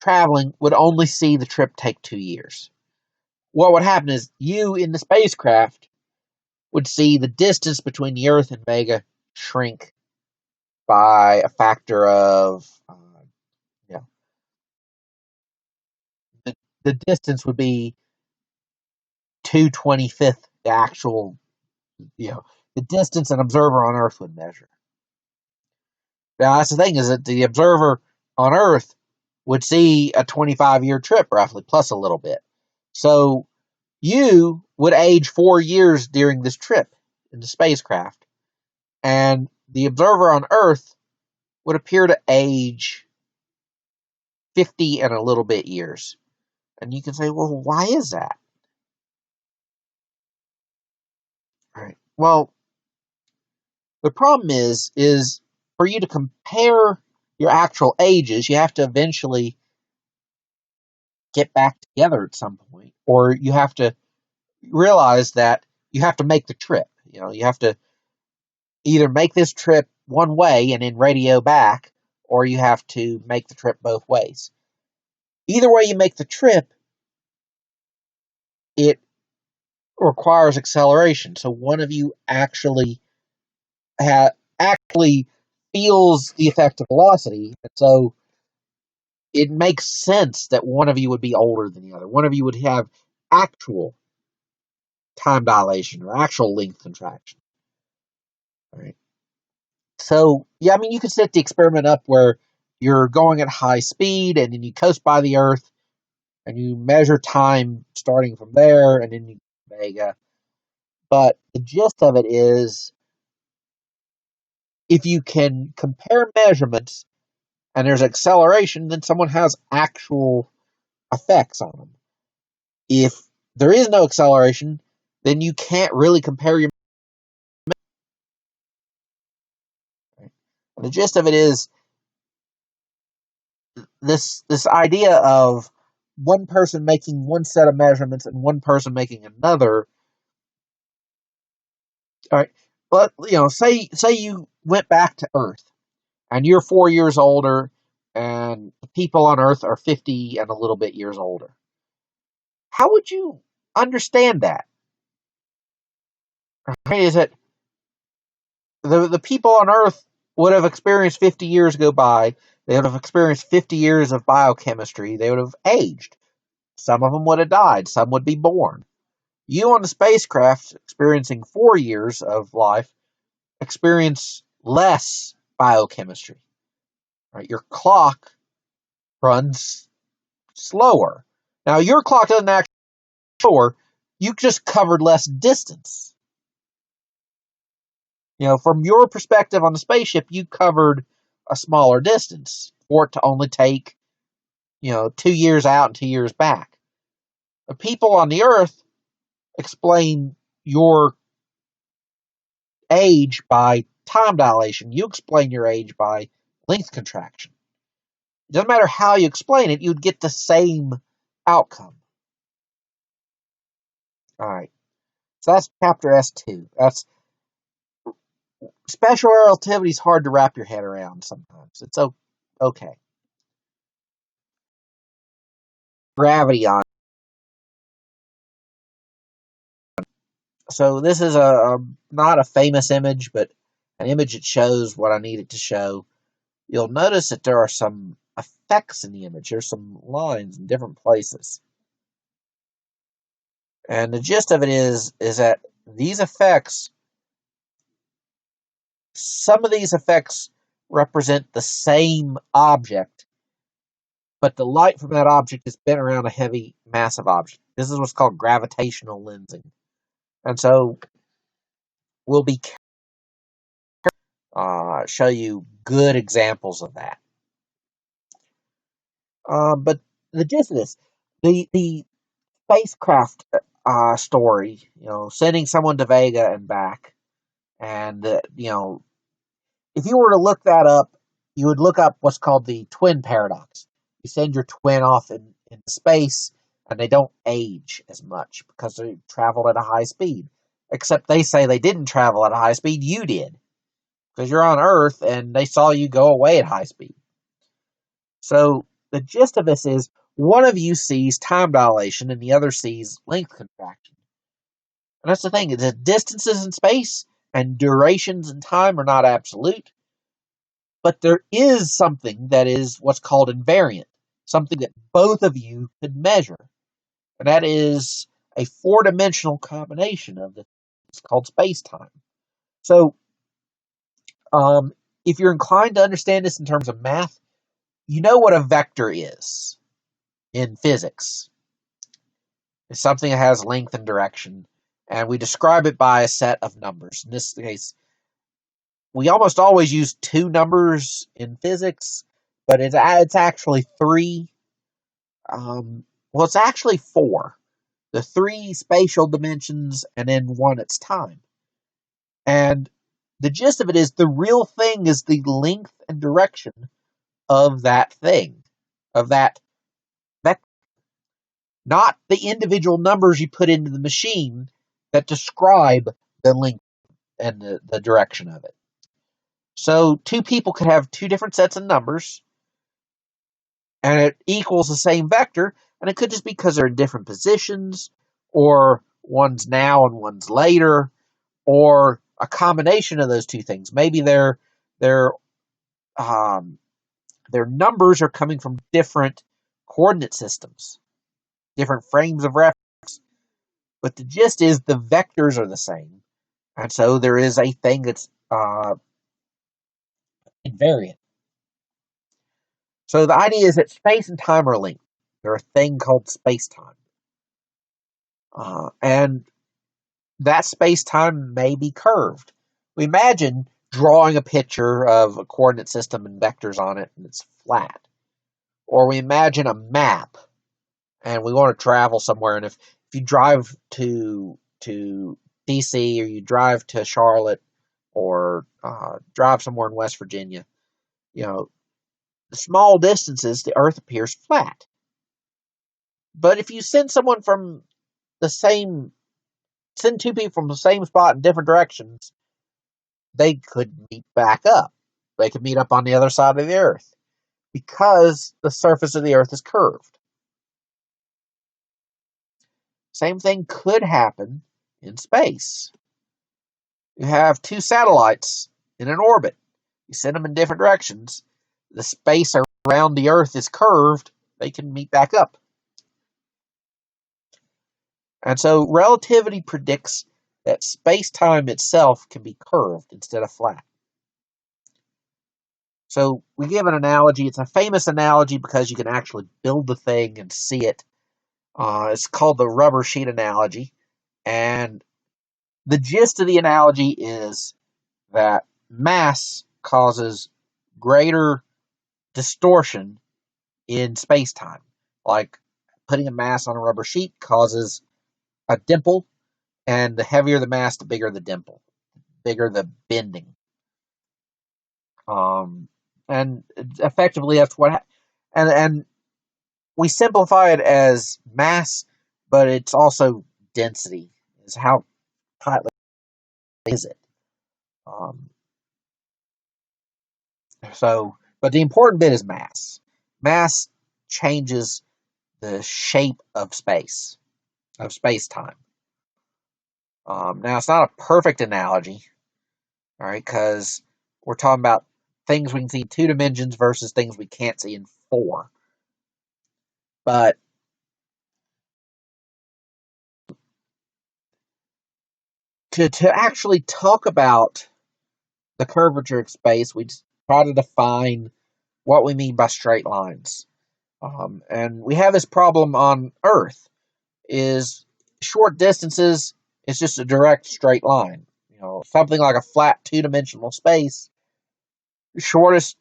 traveling would only see the trip take 2 years. What would happen is you in the spacecraft would see the distance between the Earth and Vega shrink by a factor of, you know, the distance would be 2/25th the actual, the distance an observer on Earth would measure. Now, that's the thing, is that the observer on Earth would see a 25-year trip roughly, plus a little bit. So you would age 4 years during this trip in the spacecraft, and the observer on Earth would appear to age 50 and a little bit years. And you can say, well, why is that? Right. Well, the problem is for you to compare your actual ages, you have to eventually get back together at some point, or you have to realize that you have to make the trip. You have to either make this trip one way and then radio back, or you have to make the trip both ways. Either way you make the trip, it requires acceleration. So one of you actually feels the effect of velocity, and so it makes sense that one of you would be older than the other. One of you would have actual time dilation or actual length contraction. All right. So, yeah, I mean, you could set the experiment up where you're going at high speed, and then you coast by the Earth, and you measure time starting from there, and then you Vega. But the gist of it is, if you can compare measurements and there's acceleration, then someone has actual effects on them. If there is no acceleration, then you can't really compare your. The gist of it is this idea of one person making one set of measurements and one person making another. All right, but say you went back to Earth and you're 4 years older, and the people on Earth are 50 and a little bit years older. How would you understand that? Right? Is it the people on Earth would have experienced 50 years go by? They would have experienced 50 years of biochemistry. They would have aged. Some of them would have died. Some would be born. You on the spacecraft, experiencing 4 years of life, experience less biochemistry. Right? Your clock runs slower. Now, your clock doesn't actually slower. You just covered less distance. From your perspective on the spaceship, you covered a smaller distance for it to only take, 2 years out and 2 years back. The people on the Earth explain your age by time dilation. You explain your age by length contraction. It doesn't matter how you explain it, you'd get the same outcome. All right. So that's chapter S2. That's special relativity is hard to wrap your head around sometimes. It's okay. Gravity on. So this is a not a famous image, but an image that shows what I need it to show. You'll notice that there are some effects in the image. There's some lines in different places. And the gist of it is that these effects, some of these effects represent the same object, but the light from that object is bent around a heavy, massive object. This is what's called gravitational lensing. And so we'll be show you good examples of that. But the gist of this, the spacecraft story, sending someone to Vega and back, and if you were to look that up, you would look up what's called the twin paradox. You send your twin off in space, and they don't age as much because they travel at a high speed. Except they say they didn't travel at a high speed, you did. Because you're on Earth, and they saw you go away at high speed. So the gist of this is, one of you sees time dilation, and the other sees length contraction. And that's the thing, is that distances in space and durations in time are not absolute. But there is something that is what's called invariant, something that both of you could measure. And that is a four-dimensional combination of this. It's called space-time. So, if you're inclined to understand this in terms of math, you know what a vector is in physics. It's something that has length and direction, and we describe it by a set of numbers. In this case, we almost always use two numbers in physics, but it's actually three. Well, it's actually four. The three spatial dimensions, and then one it's time. And the gist of it is, the real thing is the length and direction of that thing, of that vector. Not the individual numbers you put into the machine that describe the length and the direction of it. So two people could have two different sets of numbers, and it equals the same vector, and it could just be because they're in different positions, or one's now and one's later, or a combination of those two things. Maybe their numbers are coming from different coordinate systems, different frames of reference. But the gist is the vectors are the same, and so there is a thing that's invariant. So the idea is that space and time are linked. There's a thing called space-time. And that space-time may be curved. We imagine drawing a picture of a coordinate system and vectors on it, and it's flat. Or we imagine a map, and we want to travel somewhere, and if you drive to DC, or you drive to Charlotte, or drive somewhere in West Virginia, the small distances, the Earth appears flat. But if you send two people from the same spot in different directions, they could meet back up. They could meet up on the other side of the Earth because the surface of the Earth is curved. Same thing could happen in space. You have two satellites in an orbit. You send them in different directions. The space around the Earth is curved. They can meet back up. And so relativity predicts that space-time itself can be curved instead of flat. So we give an analogy. It's a famous analogy because you can actually build the thing and see it. It's called the rubber sheet analogy. And the gist of the analogy is that mass causes greater distortion in space-time. Like putting a mass on a rubber sheet causes a dimple, and the heavier the mass, the bigger the dimple, bigger the bending. And effectively that's what and we simplify it as mass, but it's also density, is how tightly is it. Um, but the important bit is mass. Mass changes the shape of space-time. Now, it's not a perfect analogy, all right, because we're talking about things we can see in 2 dimensions versus things we can't see in 4. But to actually talk about the curvature of space, we just try to define what we mean by straight lines. And we have this problem on Earth, is short distances, it's just a direct straight line. Something like a flat 2-dimensional space, the shortest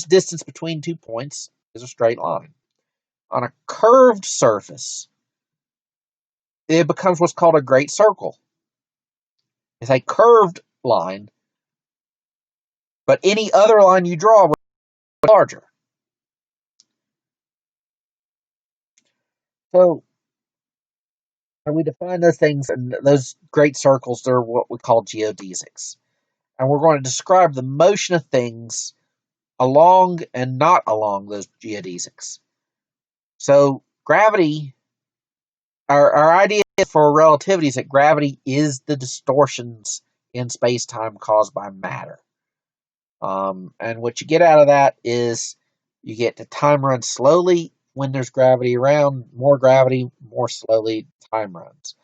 distance between 2 points is a straight line. On a curved surface, it becomes what's called a great circle. It's a curved line, but any other line you draw will be larger. So we define those things, and those great circles, they're what we call geodesics. And we're going to describe the motion of things along and not along those geodesics. So gravity, our idea for relativity is that gravity is the distortions in space-time caused by matter. And what you get out of that is you get the time runs slowly when there's gravity around, more gravity, more slowly time runs.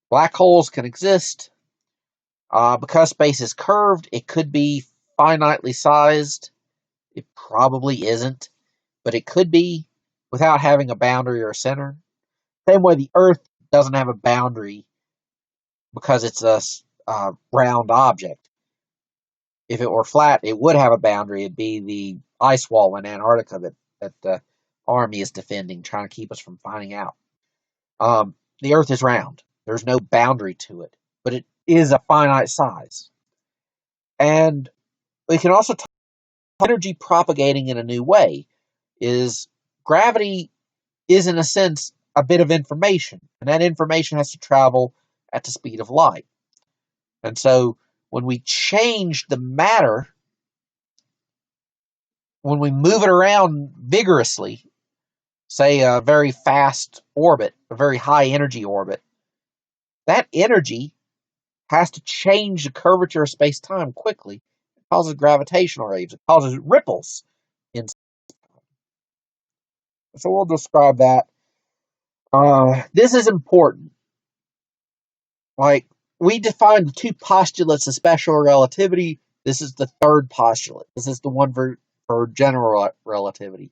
Black holes can exist. Because space is curved, it could be finitely sized. It probably isn't, but it could be without having a boundary or a center. Same way the Earth doesn't have a boundary because it's a round object. If it were flat, it would have a boundary. It'd be the ice wall in Antarctica that the Army is defending, trying to keep us from finding out. The Earth is round. There's no boundary to it, but it is a finite size. And we can also talk about energy propagating in a new way. Is gravity is, in a sense, a bit of information, and that information has to travel at the speed of light. And so when we change the matter, when we move it around vigorously, say a very fast orbit, a very high energy orbit, that energy has to change the curvature of space-time quickly. It causes gravitational waves. It causes ripples in space. So we'll describe that. This is important. Like, we defined the 2 postulates of special relativity. This is the 3rd postulate. This is the one for for general relativity,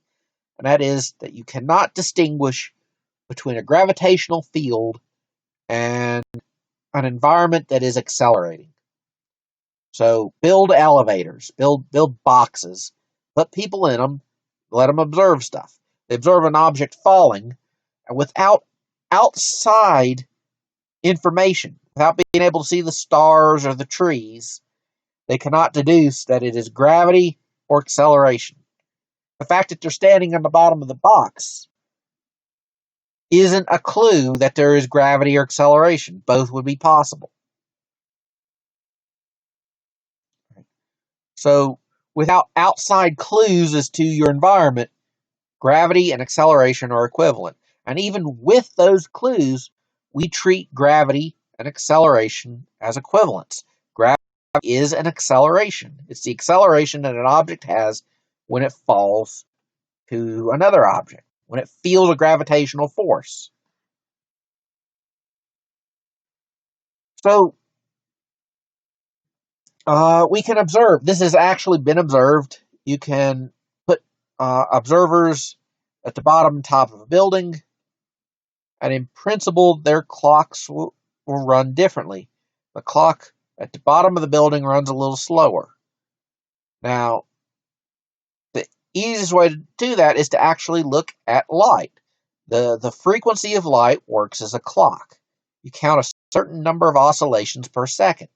and that is that you cannot distinguish between a gravitational field and an environment that is accelerating. So build elevators, build boxes, put people in them, let them observe stuff. They observe an object falling, and without outside information, without being able to see the stars or the trees, they cannot deduce that it is gravity or acceleration. The fact that they're standing on the bottom of the box isn't a clue that there is gravity or acceleration. Both would be possible. So, without outside clues as to your environment, gravity and acceleration are equivalent. And even with those clues, we treat gravity and acceleration as equivalents. Gravity is an acceleration. It's the acceleration that an object has when it falls to another object, when it feels a gravitational force. So we can observe. This has actually been observed. You can put observers at the bottom and top of a building, and in principle, their clocks will run differently. The clock at the bottom of the building runs a little slower. Now, the easiest way to do that is to actually look at light. The frequency of light works as a clock. You count a certain number of oscillations per second.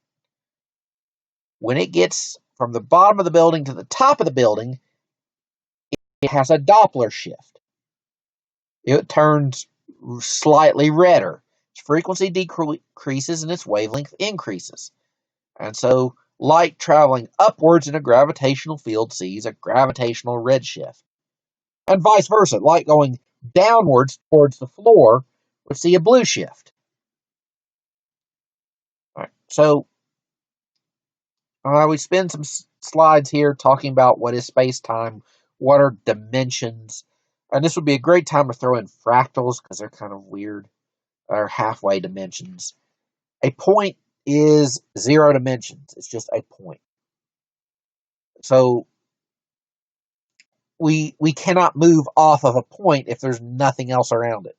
When it gets from the bottom of the building to the top of the building, it has a Doppler shift. It turns slightly redder. Its frequency decreases and its wavelength increases. And so light traveling upwards in a gravitational field sees a gravitational redshift. And vice versa, light going downwards towards the floor would see a blue shift. All right, so we spend some slides here talking about what is space-time, what are dimensions, and this would be a great time to throw in fractals because they're kind of weird, or halfway dimensions. A point is 0 dimensions. It's just a point. So we cannot move off of a point if there's nothing else around it.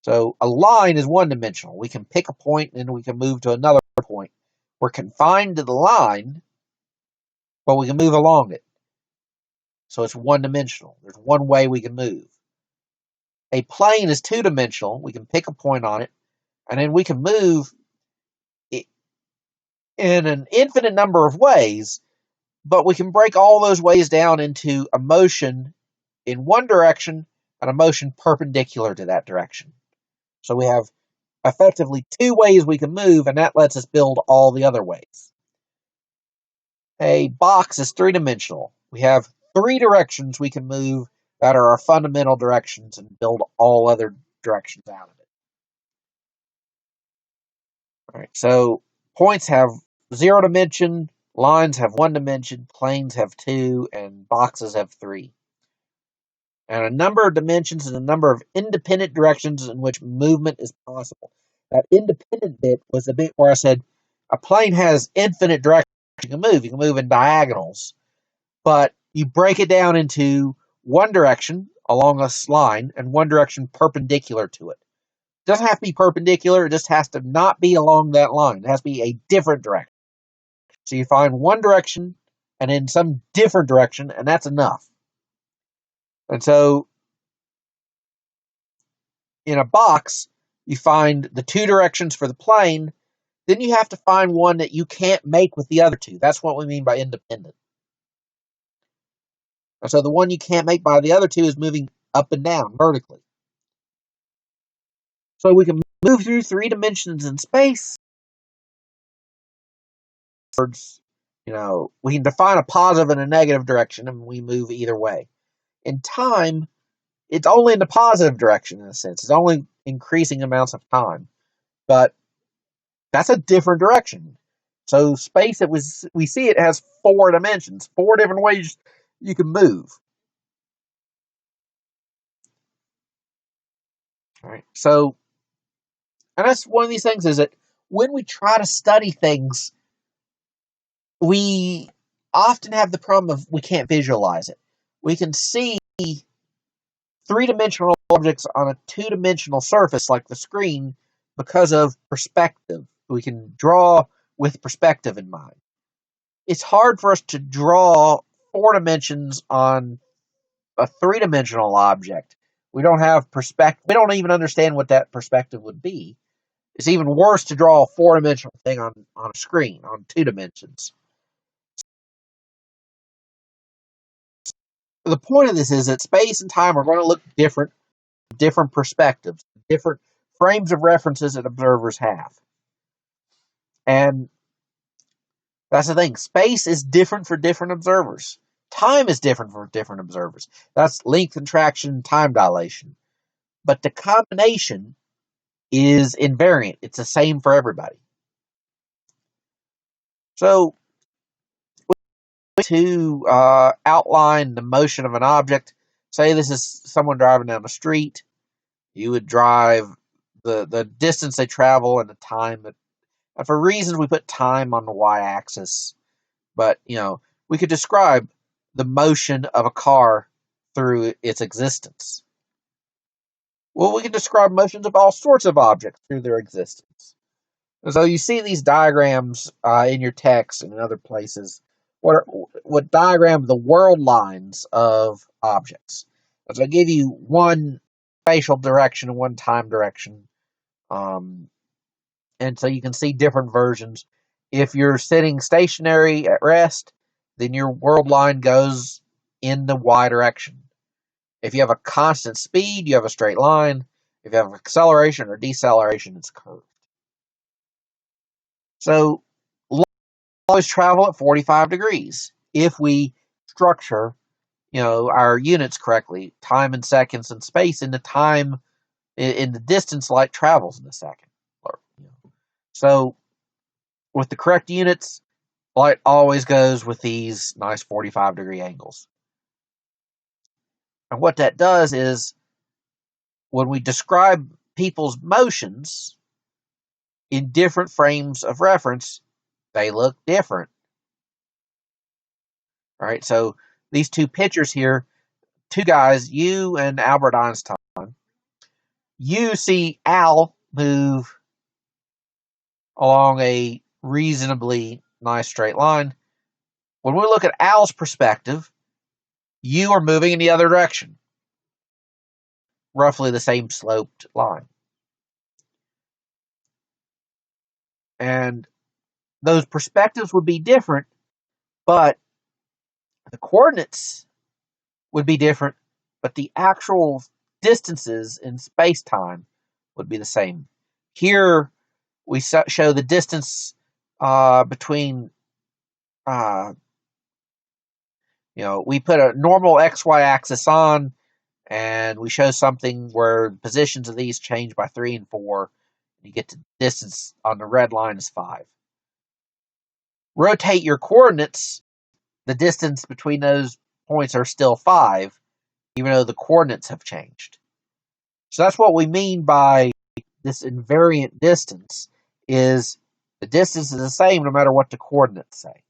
So a line is one-dimensional. We can pick a point and we can move to another point. We're confined to the line, but we can move along it. So it's one-dimensional. There's one way we can move. A plane is two-dimensional. We can pick a point on it, and then we can move it in an infinite number of ways, but we can break all those ways down into a motion in one direction and a motion perpendicular to that direction. So we have effectively two ways we can move, and that lets us build all the other ways. A box is three-dimensional. We have three directions we can move that are our fundamental directions and build all other directions out of it. All right, so points have 0 dimension, lines have 1 dimension, planes have 2, and boxes have 3. And a number of dimensions and a number of independent directions in which movement is possible. That independent bit was the bit where I said a plane has infinite directions you can move. You can move in diagonals, but you break it down into one direction along a line and one direction perpendicular to it. It doesn't have to be perpendicular. It just has to not be along that line. It has to be a different direction. So you find one direction and in some different direction, and that's enough. And so in a box, you find the two directions for the plane. Then you have to find one that you can't make with the other two. That's what we mean by independent. And so the one you can't make by the other two is moving up and down vertically. So we can move through 3 dimensions in space. We can define a positive and a negative direction, and we move either way. In time, it's only in the positive direction in a sense. It's only increasing amounts of time. But that's a different direction. So space, we see it has 4 dimensions, 4 different ways you can move. All right. So, and that's one of these things is that when we try to study things, we often have the problem of we can't visualize it. We can see three-dimensional objects on a two-dimensional surface like the screen because of perspective. We can draw with perspective in mind. It's hard for us to draw 4 dimensions on a three-dimensional object. We don't have perspective. We don't even understand what that perspective would be. It's even worse to draw a 4 dimensional thing on a screen on 2 dimensions. The point of this is that space and time are going to look different perspectives, different frames of references that observers have. And that's the thing. Space is different for different observers. Time is different for different observers. That's length contraction, time dilation. But the combination is invariant. It's the same for everybody. So, to outline the motion of an object, say this is someone driving down the street, you would drive the distance they travel and the time that. And for reasons, we put time on the y-axis, but we could describe the motion of a car through its existence. Well, we can describe motions of all sorts of objects through their existence. And so you see these diagrams in your text and in other places, what diagram the world lines of objects. So I give you one spatial direction and one time direction. And so you can see different versions. If you're sitting stationary at rest, then your world line goes in the y direction. If you have a constant speed, you have a straight line. If you have acceleration or deceleration, it's curved. So always travel at 45 degrees if we structure our units correctly, time in seconds and space in the time in the distance light travels in a second. So with the correct units, light always goes with these nice 45-degree angles. And what that does is when we describe people's motions in different frames of reference, they look different. All right, so these two pictures here, two guys, you and Albert Einstein. You see Al move along a reasonably nice straight line. When we look at Al's perspective, you are moving in the other direction, roughly the same sloped line. And those perspectives would be different, but the coordinates would be different, but the actual distances in space-time would be the same. Here, we show the distance between, we put a normal XY axis on, and we show something where the positions of these change by 3 and 4. You get to distance on the red line is 5. Rotate your coordinates, the distance between those points are still 5, even though the coordinates have changed. So that's what we mean by this invariant distance, is the distance is the same no matter what the coordinates say.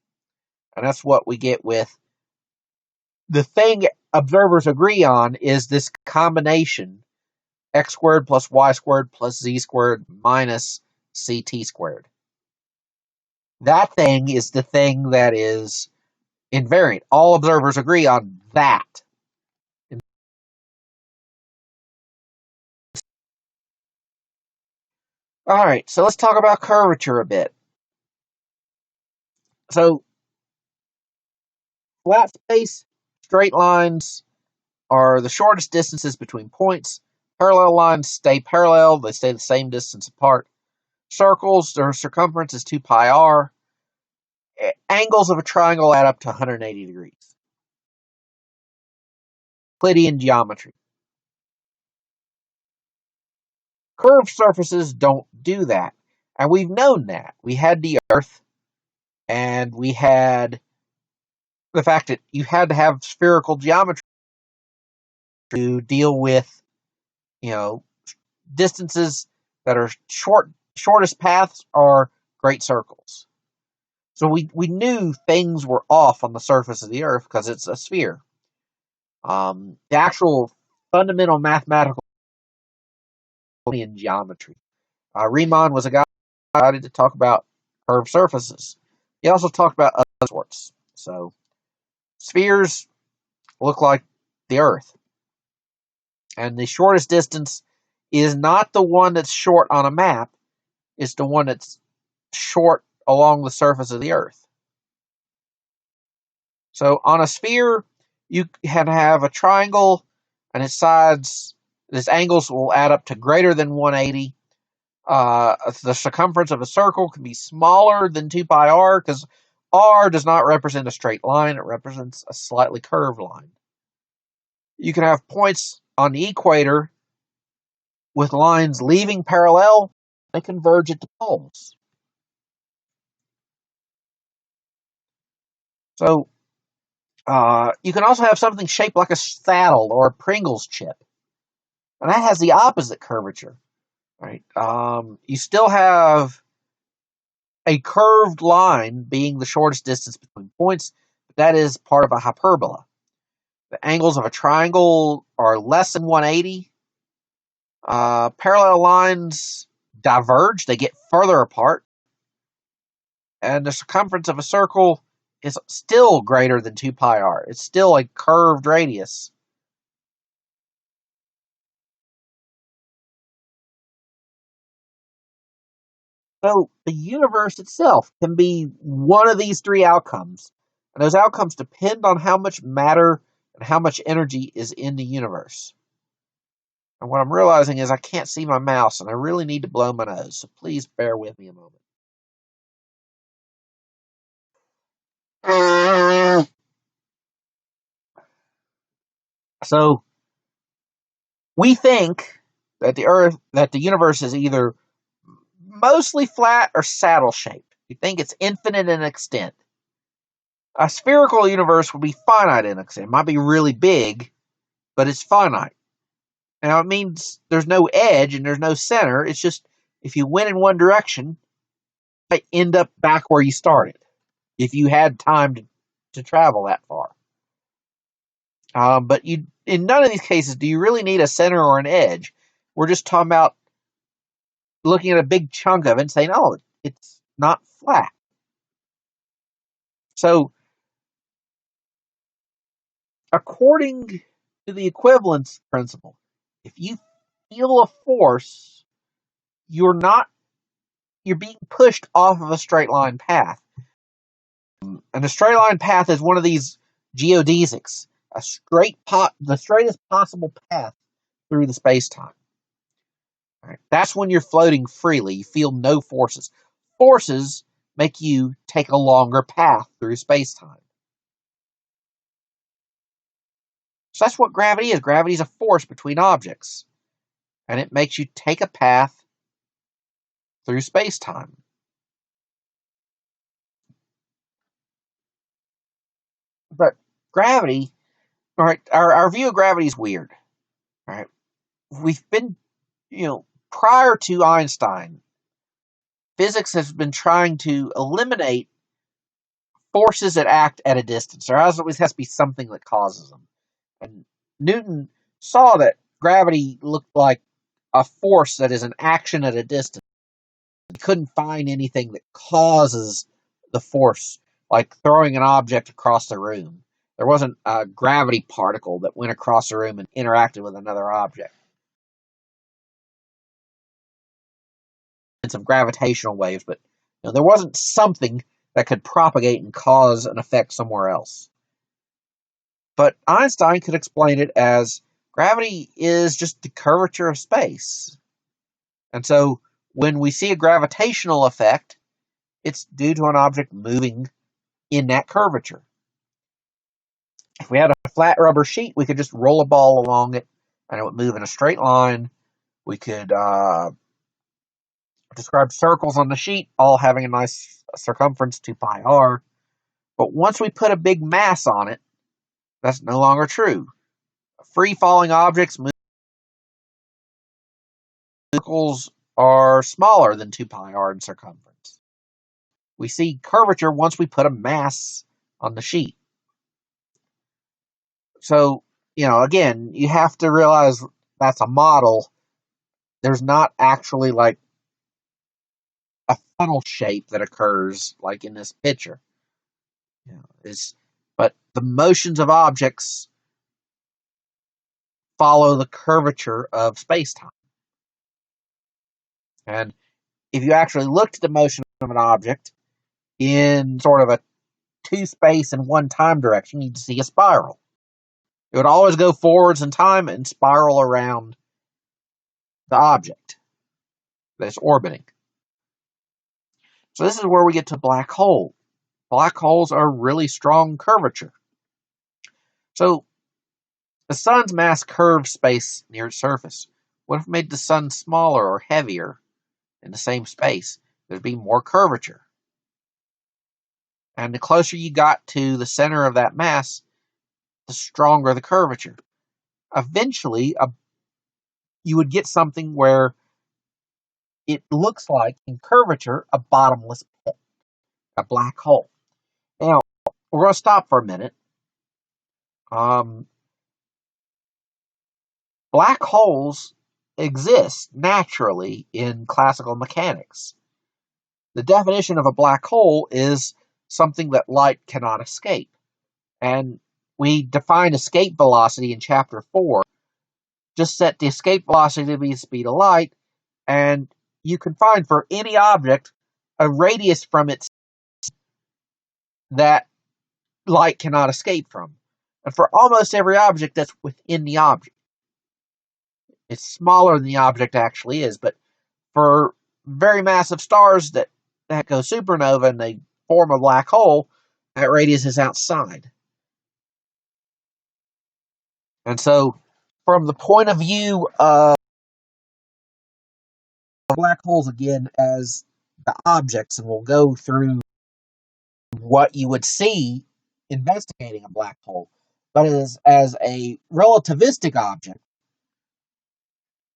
And that's what we get with the thing observers agree on is this combination x squared plus y squared plus z squared minus ct squared. That thing is the thing that is invariant. All observers agree on that. All right, so let's talk about curvature a bit. So, flat space, straight lines are the shortest distances between points. Parallel lines stay parallel, they stay the same distance apart. Circles, their circumference is 2 pi r. Angles of a triangle add up to 180 degrees. Euclidean geometry. Curved surfaces don't do that. And we've known that. We had the Earth, and we had the fact that you had to have spherical geometry to deal with, distances that are shortest paths are great circles. So we knew things were off on the surface of the Earth because it's a sphere. The actual fundamental mathematical in geometry. Riemann was a guy who decided to talk about curved surfaces. He also talked about other sorts. So spheres look like the Earth. And the shortest distance is not the one that's short on a map, it's the one that's short along the surface of the Earth. So on a sphere, you can have a triangle and its sides, its angles will add up to greater than 180. The circumference of a circle can be smaller than 2 pi r because r does not represent a straight line, it represents a slightly curved line. You can have points on the equator with lines leaving parallel and converge at the poles. So you can also have something shaped like a saddle or a Pringles chip, and that has the opposite curvature. Right? You still have a curved line being the shortest distance between points, but that is part of a hyperbola. The angles of a triangle are less than 180. Parallel lines diverge, they get further apart, and the circumference of a circle is still greater than 2 pi r. It's still a curved radius. So the universe itself can be one of these three outcomes. And those outcomes depend on how much matter and how much energy is in the universe. And what I'm realizing is I can't see my mouse and I really need to blow my nose. So please bear with me a moment. So we think that the universe is either mostly flat or saddle shaped. We think it's infinite in extent. A spherical universe would be finite in extent. It might be really big, but it's finite. Now it means there's no edge and there's no center. It's just if you went in one direction, you end up back where you started. If you had time to travel that far. But in none of these cases do you really need a center or an edge. We're just talking about looking at a big chunk of it and saying, oh, it's not flat. So according to the equivalence principle, if you feel a force, you're being pushed off of a straight line path. And a straight line path is one of these geodesics, the straightest possible path through the space-time. Right? That's when you're floating freely. You feel no forces. Forces make you take a longer path through space-time. So that's what gravity is. Gravity is a force between objects. And it makes you take a path through space-time. But gravity, all right, our view of gravity is weird. All right. We've been, prior to Einstein, physics has been trying to eliminate forces that act at a distance. There always has to be something that causes them. And Newton saw that gravity looked like a force that is an action at a distance. He couldn't find anything that causes the force, like throwing an object across the room. There wasn't a gravity particle that went across the room and interacted with another object. Of gravitational waves, but there wasn't something that could propagate and cause an effect somewhere else. But Einstein could explain it as gravity is just the curvature of space. And so when we see a gravitational effect, it's due to an object moving in that curvature. If we had a flat rubber sheet, we could just roll a ball along it and it would move in a straight line. We could describe circles on the sheet, all having a nice circumference, 2 pi r. But once we put a big mass on it, that's no longer true. Free-falling objects move circles are smaller than 2 pi r in circumference. We see curvature once we put a mass on the sheet. So, again, you have to realize that's a model. There's not actually like a funnel shape that occurs like in this picture. But the motions of objects follow the curvature of space-time. And if you actually looked at the motion of an object in sort of a two space and one time direction, you'd see a spiral. It would always go forwards in time and spiral around the object that's orbiting. So this is where we get to black hole. Black holes are really strong curvature. So the sun's mass curves space near its surface. What if it made the sun smaller or heavier in the same space? There'd be more curvature. And the closer you got to the center of that mass, the stronger the curvature. Eventually, you would get something where it looks like, in curvature, a bottomless pit, a black hole. Now, we're going to stop for a minute. Black holes exist naturally in classical mechanics. The definition of a black hole is something that light cannot escape. And we define escape velocity in chapter 4. Just set the escape velocity to be the speed of light, and you can find for any object a radius from it that light cannot escape from. And for almost every object, that's within the object. It's smaller than the object actually is, but for very massive stars that go supernova and they form a black hole, that radius is outside. And so, from the point of view of black holes again as the objects, and we'll go through what you would see investigating a black hole, but as a relativistic object,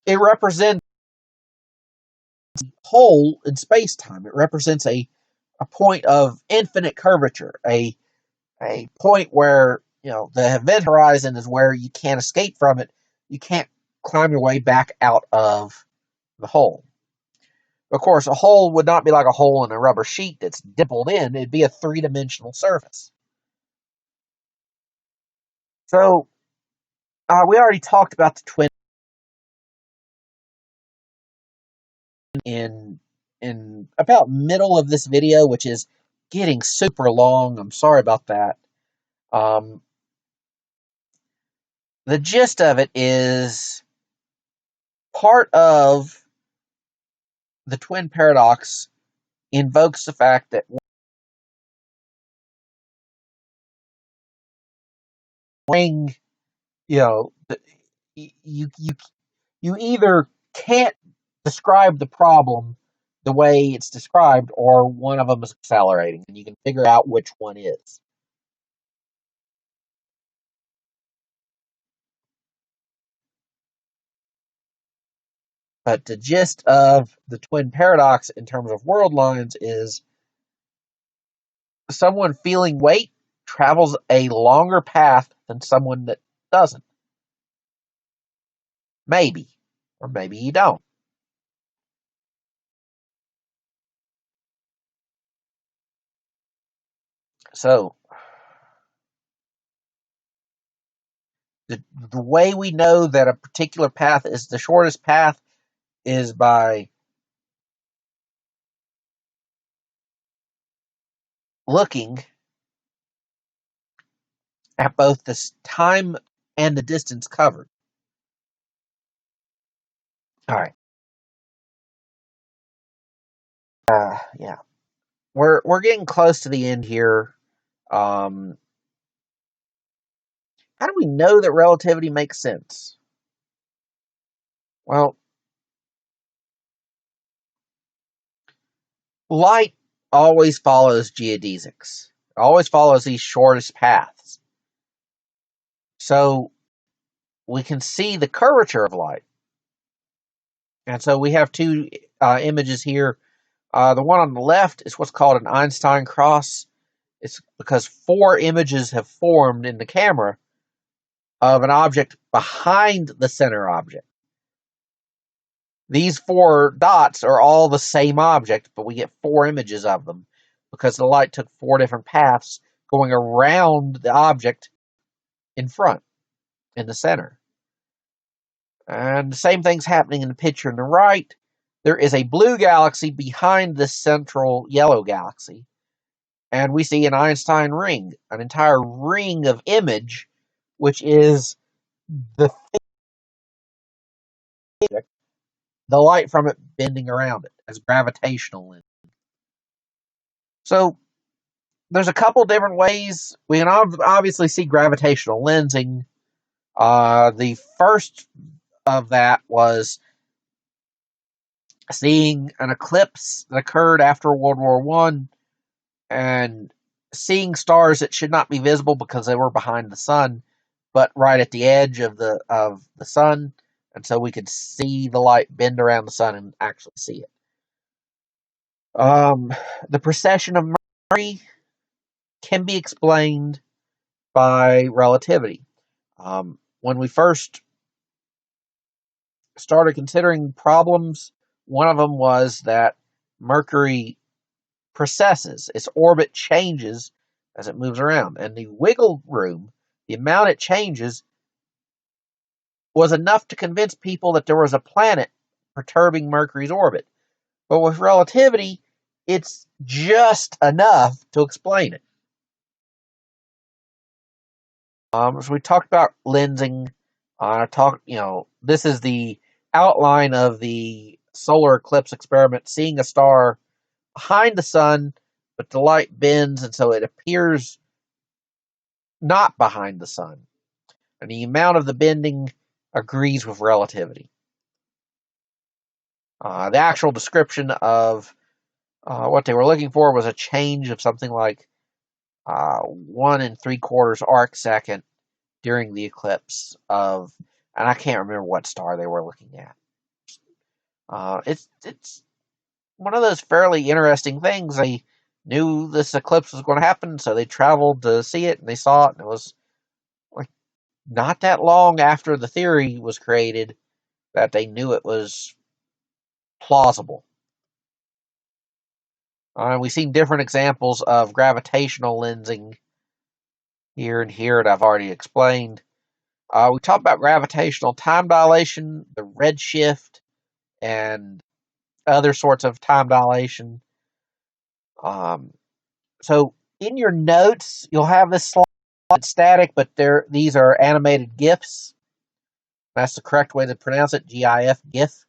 it represents a hole in space-time. It represents a point of infinite curvature, a point where the event horizon is where you can't escape from it. You can't climb your way back out of the hole. Of course, a hole would not be like a hole in a rubber sheet that's dimpled in. It'd be a three-dimensional surface. So, we already talked about the twin in about middle of this video, which is getting super long. I'm sorry about that. The gist of it is part of the twin paradox invokes the fact that ring, you either can't describe the problem the way it's described, or one of them is accelerating, and you can figure out which one is. But the gist of the twin paradox in terms of world lines is someone feeling weight travels a longer path than someone that doesn't. Maybe. Or maybe you don't. So, the way we know that a particular path is the shortest path is by looking at both the time and the distance covered. All right. Yeah. We're getting close to the end here. How do we know that relativity makes sense? Well, light always follows geodesics. It always follows these shortest paths. So we can see the curvature of light. And so we have two images here. The one on the left is what's called an Einstein cross. It's because 4 images have formed in the camera of an object behind the center object. These 4 dots are all the same object, but we get 4 images of them because the light took 4 different paths going around the object in front, in the center. And the same thing's happening in the picture on the right. There is a blue galaxy behind this central yellow galaxy, and we see an Einstein ring, an entire ring of image, which is the light from it bending around it as gravitational lens. So there's a couple different ways we can obviously see gravitational lensing. The first of that was seeing an eclipse that occurred after World War One, and seeing stars that should not be visible because they were behind the sun, but right at the edge of the sun, and so we could see the light bend around the sun and actually see it. The precession of Mercury can be explained by relativity. When we first started considering problems, one of them was that Mercury precesses. Its orbit changes as it moves around. And the wiggle room, the amount it changes, was enough to convince people that there was a planet perturbing Mercury's orbit. But with relativity, it's just enough to explain it. So we talked about lensing. This is the outline of the solar eclipse experiment, seeing a star behind the sun, but the light bends, and so it appears not behind the sun. And the amount of the bending agrees with relativity. The actual description of what they were looking for was a change of something like 1 3/4 arc second during the eclipse of, and I can't remember what star they were looking at. It's one of those fairly interesting things. They knew this eclipse was going to happen, so they traveled to see it, and they saw it, and it was like not that long after the theory was created that they knew it was plausible. We've seen different examples of gravitational lensing here and here that I've already explained. We talked about gravitational time dilation, the redshift, and other sorts of time dilation. So in your notes, you'll have this slide static, but these are animated GIFs. That's the correct way to pronounce it, GIF, GIF.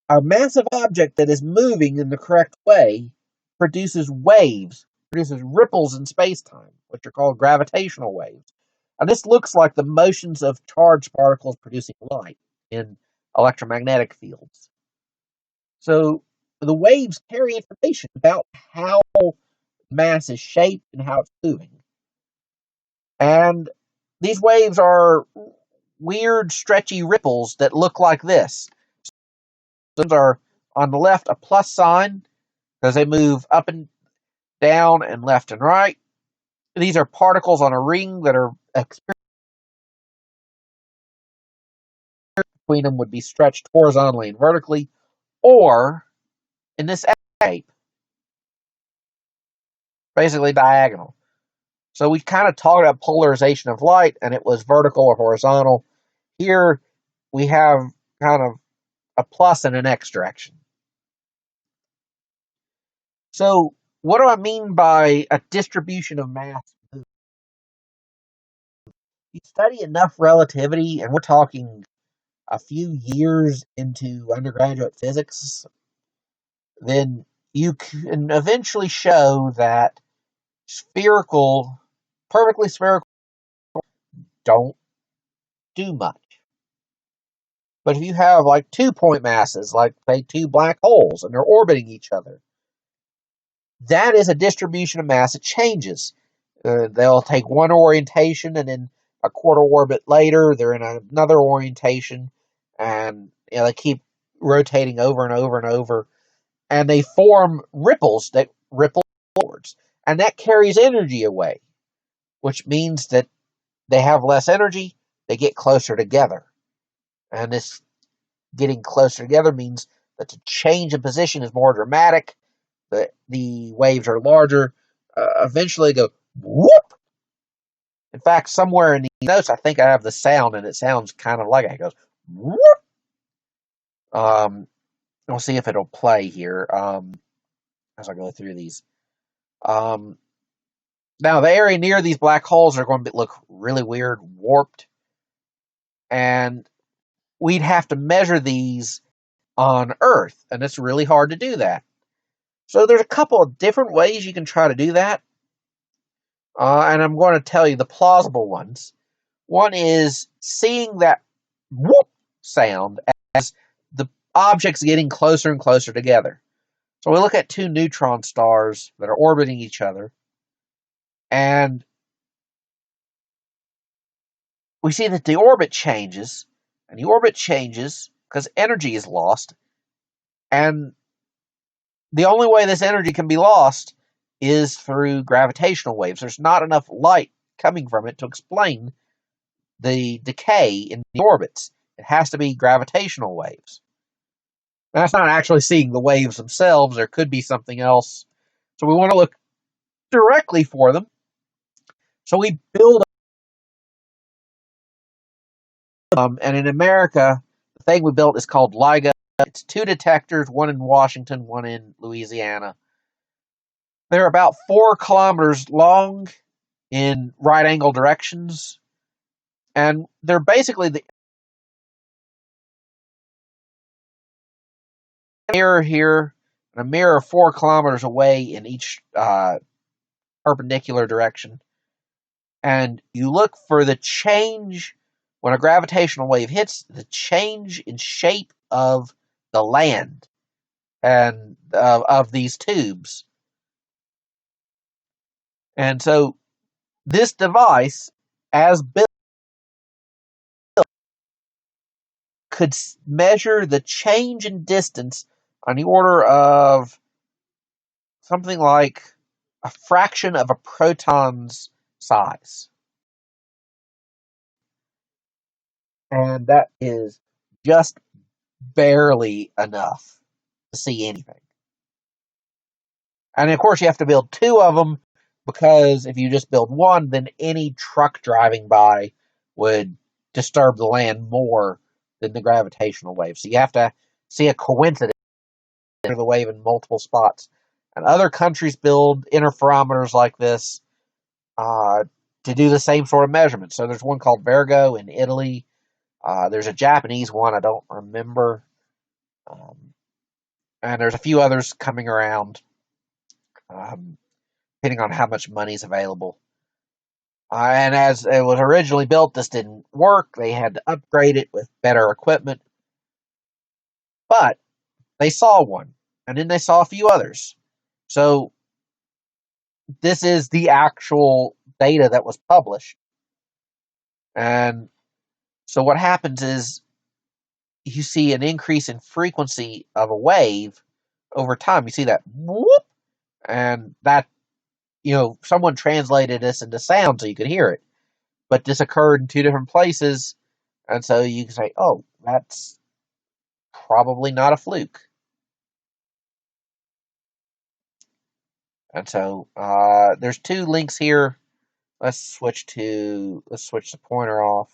A massive object that is moving in the correct way produces waves, produces ripples in space-time, which are called gravitational waves. And this looks like the motions of charged particles producing light in electromagnetic fields. So the waves carry information about how mass is shaped and how it's moving. And these waves are weird, stretchy ripples that look like this. Those are, on the left, a plus sign, because they move up and down and left and right. These are particles on a ring that are between them would be stretched horizontally and vertically, or in this shape, basically diagonal. So we kind of talked about polarization of light, and it was vertical or horizontal. Here we have kind of a plus and an X direction. So what do I mean by a distribution of mass? You study enough relativity, and we're talking a few years into undergraduate physics, then you can eventually show that perfectly spherical don't do much. But if you have like 2-point masses, like say 2 black holes, and they're orbiting each other, that is a distribution of mass. It changes. They'll take one orientation, and then a quarter orbit later, they're in another orientation, and they keep rotating over and over and over, and they form ripples that ripple forwards, and that carries energy away, which means that they have less energy, they get closer together. And this getting closer together means that the change in position is more dramatic, the waves are larger, eventually go whoop. In fact, somewhere in the notes, I think I have the sound, and it sounds kind of like it. It goes whoop. We'll see if it'll play here as I go through these. Now, the area near these black holes are going to look really weird, warped, and we'd have to measure these on Earth, and it's really hard to do that. So there's a couple of different ways you can try to do that, and I'm going to tell you the plausible ones. One is seeing that whoop sound as the objects getting closer and closer together. So we look at two neutron stars that are orbiting each other, and we see that the orbit changes, and the orbit changes because energy is lost, and the only way this energy can be lost is through gravitational waves. There's not enough light coming from it to explain the decay in the orbits. It has to be gravitational waves. Now, that's not actually seeing the waves themselves. There could be something else. So we want to look directly for them. So we build and in America, the thing we built is called LIGO. It's two detectors, one in Washington, one in Louisiana. They're about 4 kilometers long in right angle directions, and they're basically the mirror here and a mirror 4 kilometers away in each perpendicular direction. And you look for the change when a gravitational wave hits, the change in shape of the land and of these tubes. And so this device, as built, could measure the change in distance on the order of something like a fraction of a proton's size. And that is just barely enough to see anything. And of course, you have to build 2 of them, because if you just build one, then any truck driving by would disturb the land more than the gravitational wave. So you have to see a coincidence of the wave in multiple spots. And other countries build interferometers like this to do the same sort of measurements. So there's one called Virgo in Italy. There's a Japanese one I don't remember. And there's a few others coming around, depending on how much money is available. And as it was originally built, this didn't work. They had to upgrade it with better equipment. But they saw one, and then they saw a few others. So this is the actual data that was published. And so what happens is you see an increase in frequency of a wave over time. You see that whoop, and that, someone translated this into sound so you could hear it. But this occurred in 2 different places, and so you can say, oh, that's probably not a fluke. And so there's 2 links here. Let's switch the pointer off.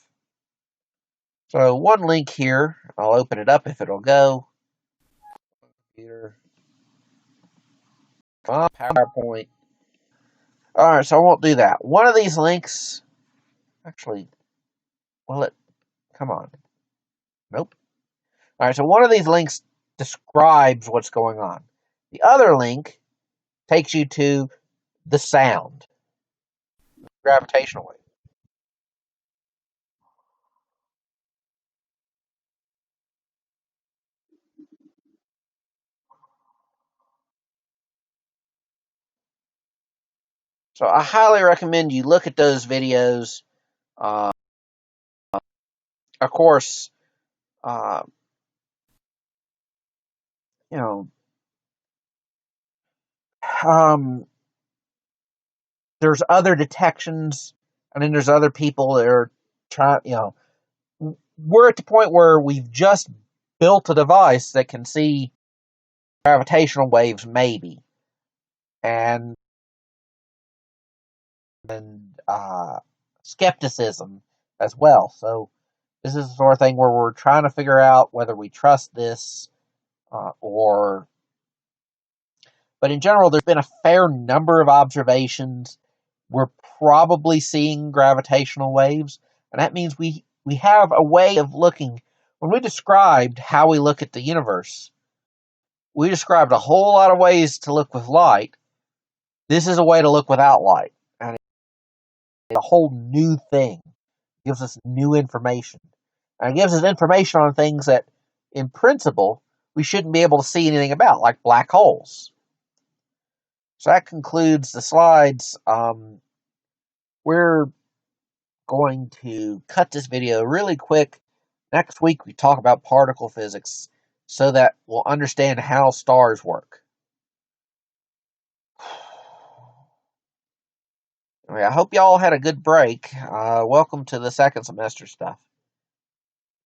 So one link here, I'll open it up if it'll go. Computer. PowerPoint. Alright, so I won't do that. One of these links, actually, come on. Nope. Alright, so one of these links describes what's going on. The other link takes you to the sound, gravitational wave. So I highly recommend you look at those videos. Of course, you know, um, there's other detections, and then there's other people that are trying, we're at the point where we've just built a device that can see gravitational waves, maybe, and skepticism as well. So this is the sort of thing where we're trying to figure out whether we trust this or. But in general, there's been a fair number of observations. We're probably seeing gravitational waves, and that means we have a way of looking. When we described how we look at the universe, we described a whole lot of ways to look with light. This is a way to look without light, and it's a whole new thing. It gives us new information, and it gives us information on things that, in principle, we shouldn't be able to see anything about, like black holes. So that concludes the slides. We're going to cut this video really quick. Next week, we talk about particle physics so that we'll understand how stars work. I hope y'all had a good break. Welcome to the second semester stuff.